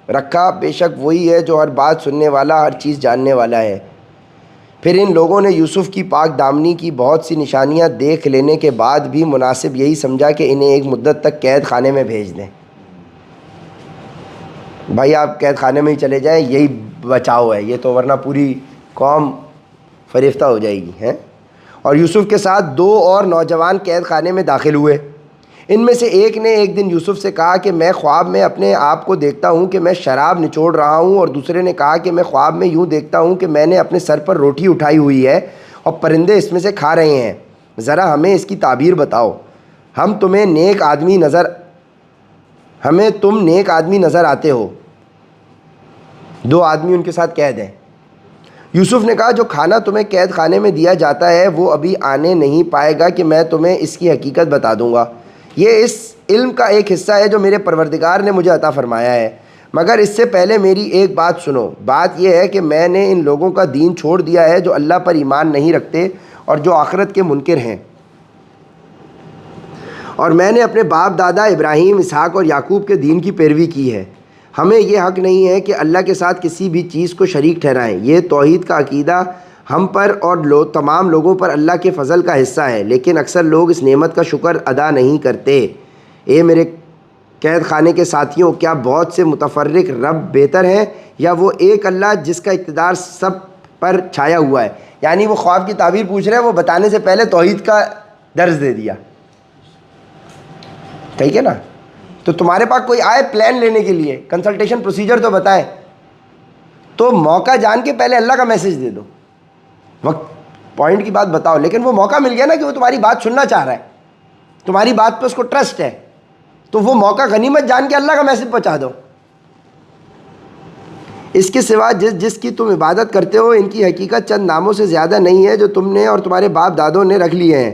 رکھا۔ بے شک وہی ہے جو ہر بات سننے والا، ہر چیز جاننے والا ہے۔ پھر ان لوگوں نے یوسف کی پاک دامنی کی بہت سی نشانیاں دیکھ لینے کے بعد بھی مناسب یہی سمجھا کہ انہیں ایک مدت تک قید خانے میں بھیج دیں۔ بھائی آپ قید خانے میں ہی چلے جائیں، یہی بچاؤ ہے، یہ تو ورنہ پوری قوم فریفتہ ہو جائے گی ہیں۔ اور یوسف کے ساتھ 2 اور نوجوان قید خانے میں داخل ہوئے۔ ان میں سے ایک نے ایک دن یوسف سے کہا کہ میں خواب میں اپنے آپ کو دیکھتا ہوں کہ میں شراب نچوڑ رہا ہوں، اور دوسرے نے کہا کہ میں خواب میں یوں دیکھتا ہوں کہ میں نے اپنے سر پر روٹی اٹھائی ہوئی ہے اور پرندے اس میں سے کھا رہے ہیں، ذرا ہمیں اس کی تعبیر بتاؤ، تم نیک آدمی نظر آتے ہو۔ 2 آدمی ان کے ساتھ قید ہیں۔ یوسف نے کہا جو کھانا تمہیں قید خانے میں دیا جاتا ہے وہ ابھی آنے نہیں پائے گا کہ میں تمہیں اس کی حقیقت بتا دوں گا۔ یہ اس علم کا ایک حصہ ہے جو میرے پروردگار نے مجھے عطا فرمایا ہے، مگر اس سے پہلے میری ایک بات سنو۔ بات یہ ہے کہ میں نے ان لوگوں کا دین چھوڑ دیا ہے جو اللہ پر ایمان نہیں رکھتے اور جو آخرت کے منکر ہیں، اور میں نے اپنے باپ دادا ابراہیم، اسحاق اور یعقوب کے دین کی پیروی کی ہے۔ ہمیں یہ حق نہیں ہے کہ اللہ کے ساتھ کسی بھی چیز کو شریک ٹھہرائیں۔ یہ توحید کا عقیدہ ہم پر اور تمام لوگوں پر اللہ کے فضل کا حصہ ہے، لیکن اکثر لوگ اس نعمت کا شکر ادا نہیں کرتے۔ اے میرے قید خانے کے ساتھیوں، کیا بہت سے متفرق رب بہتر ہیں یا وہ ایک اللہ جس کا اقتدار سب پر چھایا ہوا ہے؟ یعنی وہ خواب کی تعبیر پوچھ رہے ہیں، وہ بتانے سے پہلے توحید کا درس دے دیا، ٹھیک ہے نا؟ تو تمہارے پاس کوئی آئے پلان لینے کے لیے، کنسلٹیشن پروسیجر تو بتائے، تو موقع جان کے پہلے اللہ کا میسج دے دو، وقت پوائنٹ کی بات بتاؤ، لیکن وہ موقع مل گیا نا کہ وہ تمہاری بات سننا چاہ رہا ہے، تمہاری بات پہ اس کو ٹرسٹ ہے، تو وہ موقع غنیمت جان کے اللہ کا میسج پہنچا دو۔ اس کے سوا جس کی تم عبادت کرتے ہو ان کی حقیقت چند ناموں سے زیادہ نہیں ہے جو تم نے اور تمہارے باپ دادوں نے رکھ لیے ہیں۔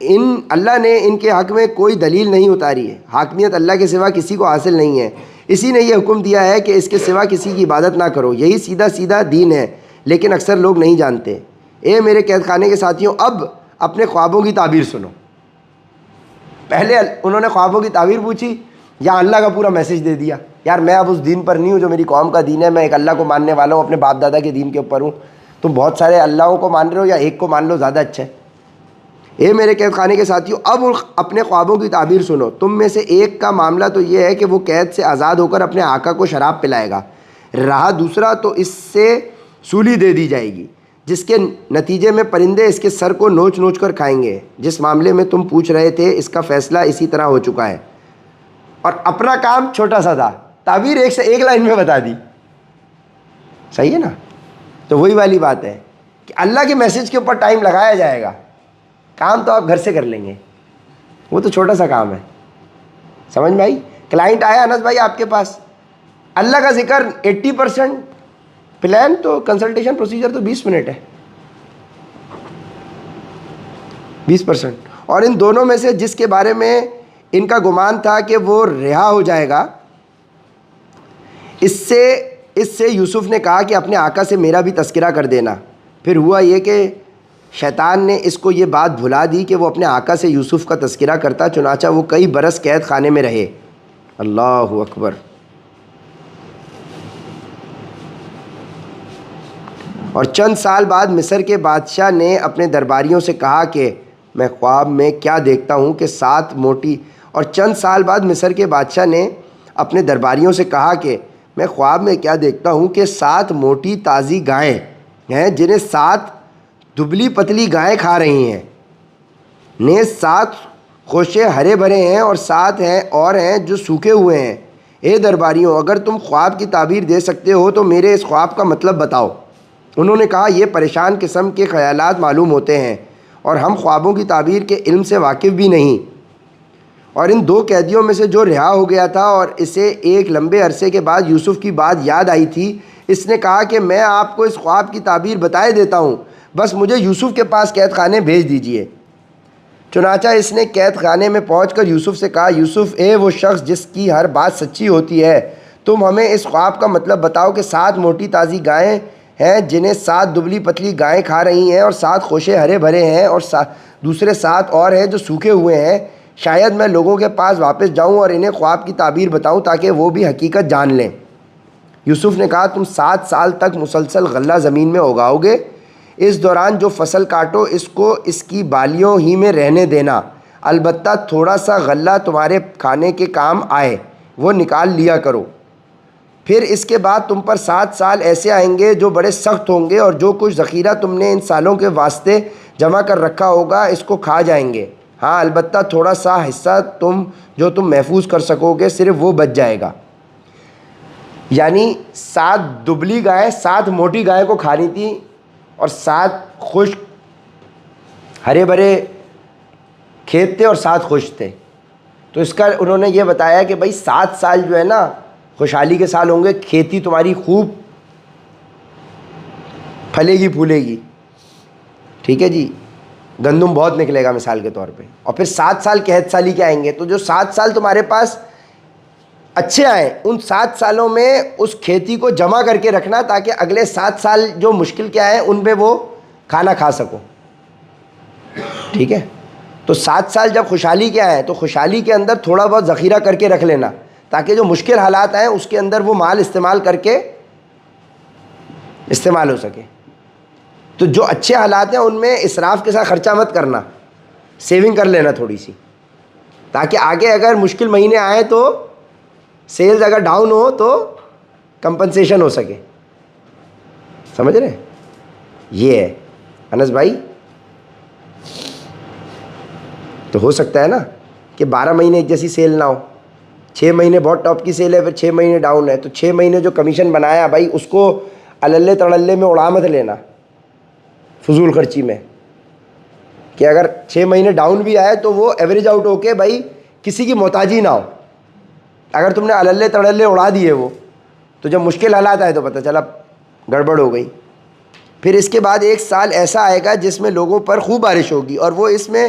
اللہ نے ان کے حق میں کوئی دلیل نہیں اتاری ہے، حاکمیت اللہ کے سوا کسی کو حاصل نہیں ہے۔ اسی نے یہ حکم دیا ہے کہ اس کے سوا کسی کی عبادت نہ کرو، یہی سیدھا سیدھا دین ہے، لیکن اکثر لوگ نہیں جانتے۔ اے میرے قید خانے کے ساتھیوں، اب اپنے خوابوں کی تعبیر سنو۔ پہلے انہوں نے خوابوں کی تعبیر پوچھی، یا اللہ کا پورا میسج دے دیا، یار میں اب اس دین پر نہیں ہوں جو میری قوم کا دین ہے، میں ایک اللہ کو ماننے والا ہوں، اپنے باپ دادا کے دین کے اوپر ہوں۔ تم بہت سارے اللہوں کو مان رہے ہو، یا ایک کو مان لو، زیادہ اچھا ہے۔ اے میرے قید خانے کے ساتھیوں، اب اپنے خوابوں کی تعبیر سنو۔ تم میں سے ایک کا معاملہ تو یہ ہے کہ وہ قید سے آزاد ہو کر اپنے آقا کو شراب پلائے گا، رہا دوسرا تو اس سے سولی دے دی جائے گی، جس کے نتیجے میں پرندے اس کے سر کو نوچ نوچ کر کھائیں گے۔ جس معاملے میں تم پوچھ رہے تھے اس کا فیصلہ اسی طرح ہو چکا ہے۔ اور اپنا کام چھوٹا سا تھا، تعبیر ایک لائن میں بتا دی، صحیح ہے نا؟ تو وہی والی بات ہے کہ اللہ کے میسج کے اوپر ٹائم لگایا جائے گا، کام تو آپ گھر سے کر لیں گے، وہ تو چھوٹا سا کام ہے، سمجھ میں آئی؟ کلائنٹ آیا انس بھائی آپ کے پاس، اللہ کا ذکر 80%، پلان تو کنسلٹیشن پروسیجر تو 20 منٹ ہے، 20%۔ اور ان دونوں میں سے جس کے بارے میں ان کا گمان تھا کہ وہ رہا ہو جائے گا، اس سے یوسف نے کہا کہ اپنے آقا سے میرا بھی تذکرہ کر دینا۔ پھر ہوا یہ کہ شیطان نے اس کو یہ بات بھلا دی کہ وہ اپنے آقا سے یوسف کا تذکرہ کرتا، چنانچہ وہ کئی برس قید خانے میں رہے۔ اللہ اکبر۔ اور چند سال بعد مصر کے بادشاہ نے اپنے درباریوں سے کہا کہ میں خواب میں کیا دیکھتا ہوں کہ سات موٹی تازی گائیں ہیں جنہیں 7 دبلی پتلی گائیں کھا رہی ہیں، نیز 7 خوشے ہرے بھرے ہیں اور 7 ہیں جو سوکھے ہوئے ہیں۔ اے درباریوں، اگر تم خواب کی تعبیر دے سکتے ہو تو میرے اس خواب کا مطلب بتاؤ۔ انہوں نے کہا یہ پریشان قسم کے خیالات معلوم ہوتے ہیں اور ہم خوابوں کی تعبیر کے علم سے واقف بھی نہیں۔ اور ان 2 قیدیوں میں سے جو رہا ہو گیا تھا اور اسے ایک لمبے عرصے کے بعد یوسف کی بات یاد آئی تھی، اس نے کہا کہ میں آپ کو اس خواب کی تعبیر بتائے دیتا ہوں، بس مجھے یوسف کے پاس قید خانے بھیج دیجئے۔ چنانچہ اس نے قید خانے میں پہنچ کر یوسف سے کہا، یوسف، اے وہ شخص جس کی ہر بات سچی ہوتی ہے، تم ہمیں اس خواب کا مطلب بتاؤ کہ 7 موٹی تازی گائیں ہیں جنہیں 7 دبلی پتلی گائیں کھا رہی ہیں، اور 7 خوشے ہرے بھرے ہیں، اور دوسرے 7 اور ہیں جو سوکھے ہوئے ہیں۔ شاید میں لوگوں کے پاس واپس جاؤں اور انہیں خواب کی تعبیر بتاؤں تاکہ وہ بھی حقیقت جان لیں۔ یوسف نے کہا، تم 7 سال تک مسلسل غلہ زمین میں اگاؤ گے، اس دوران جو فصل کاٹو اس کو اس کی بالیوں ہی میں رہنے دینا، البتہ تھوڑا سا غلہ تمہارے کھانے کے کام آئے وہ نکال لیا کرو۔ پھر اس کے بعد تم پر 7 سال ایسے آئیں گے جو بڑے سخت ہوں گے، اور جو کچھ ذخیرہ تم نے ان سالوں کے واسطے جمع کر رکھا ہوگا اس کو کھا جائیں گے۔ ہاں، البتہ تھوڑا سا حصہ جو تم محفوظ کر سکو گے صرف وہ بچ جائے گا۔ یعنی 7 دبلی گائیں 7 موٹی گائیں کو کھانی تھی، اور 7 خشک ہرے بھرے کھیت تھے اور 7 خشک تھے۔ تو اس کا انہوں نے یہ بتایا کہ بھائی 7 سال جو ہے نا خوشحالی کے سال ہوں گے، کھیتی تمہاری خوب پھلے گی پھولے گی، ٹھیک ہے جی، گندم بہت نکلے گا مثال کے طور پہ۔ اور پھر 7 سال قحط سالی کے آئیں گے، تو جو 7 سال تمہارے پاس اچھے آئیں ان 7 سالوں میں اس کھیتی کو جمع کر کے رکھنا تاکہ اگلے 7 سال جو مشکل کے آئیں ان میں وہ کھانا کھا سکو، ٹھیک ہے۔ تو 7 سال جب خوشحالی کے آئیں تو خوشحالی کے اندر تھوڑا بہت ذخیرہ کر کے رکھ لینا تاکہ جو مشکل حالات آئیں اس کے اندر وہ مال استعمال کر کے استعمال ہو سکے۔ تو جو اچھے حالات ہیں ان میں اسراف کے ساتھ خرچہ مت کرنا، سیونگ کر لینا تھوڑی سی، تاکہ آگے اگر مشکل مہینے آئیں تو سیلز اگر ڈاؤن ہو تو کمپنسیشن ہو سکے۔ سمجھ رہے ہیں؟ یہ ہے انس بھائی۔ تو ہو سکتا ہے نا کہ 12 مہینے ایک جیسی سیل نہ ہو، 6 مہینے بہت ٹاپ کی سیل ہے، پھر 6 مہینے ڈاؤن ہے، تو 6 مہینے جو کمیشن بنایا بھائی اس کو اللے تڑلے میں اڑا مت لینا فضول خرچی میں، کہ اگر 6 مہینے ڈاؤن بھی آئے تو وہ ایوریج آؤٹ ہو کے بھائی کسی کی محتاجی نہ ہو۔ اگر تم نے اللے تڑلے اڑا دیے وہ، تو جب مشکل حالات آئے تو پتہ چلا گڑبڑ ہو گئی۔ پھر اس کے بعد 1 سال ایسا آئے گا جس میں لوگوں پر خوب بارش ہوگی اور وہ اس میں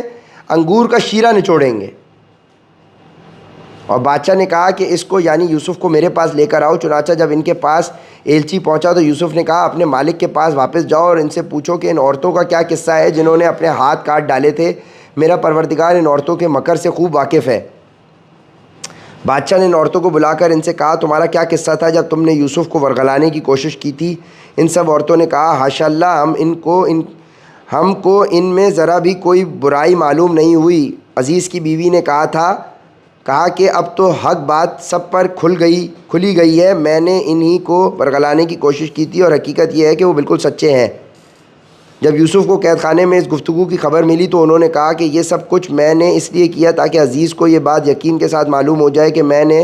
انگور کا شیرہ نچوڑیں گے۔ اور بادشاہ نے کہا کہ اس کو یعنی یوسف کو میرے پاس لے کر آؤ۔ چنانچہ جب ان کے پاس ایلچی پہنچا تو یوسف نے کہا، اپنے مالک کے پاس واپس جاؤ اور ان سے پوچھو کہ ان عورتوں کا کیا قصہ ہے جنہوں نے اپنے ہاتھ کاٹ ڈالے تھے، میرا پروردگار ان عورتوں کے مکر سے خوب واقف ہے۔ بادشاہ نے ان عورتوں کو بلا کر ان سے کہا، تمہارا کیا قصہ تھا جب تم نے یوسف کو ورغلانے کی کوشش کی تھی؟ ان سب عورتوں نے کہا، حاشا اللہ، ہم کو ان میں ذرا بھی کوئی برائی معلوم نہیں ہوئی۔ عزیز کی بیوی نے کہا کہ اب تو حق بات سب پر کھلی گئی ہے، میں نے انہی کو ورغلانے کی کوشش کی تھی اور حقیقت یہ ہے کہ وہ بالکل سچے ہیں۔ جب یوسف کو قید خانے میں اس گفتگو کی خبر ملی تو انہوں نے کہا کہ یہ سب کچھ میں نے اس لیے کیا تاکہ عزیز کو یہ بات یقین کے ساتھ معلوم ہو جائے کہ میں نے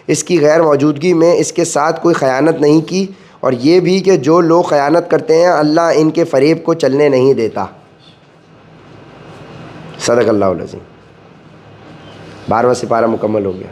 اس کی غیر موجودگی میں اس کے ساتھ کوئی خیانت نہیں کی، اور یہ بھی کہ جو لوگ خیانت کرتے ہیں اللہ ان کے فریب کو چلنے نہیں دیتا۔ صدق اللہ العظیم۔ 12واں سپارہ مکمل ہو گیا۔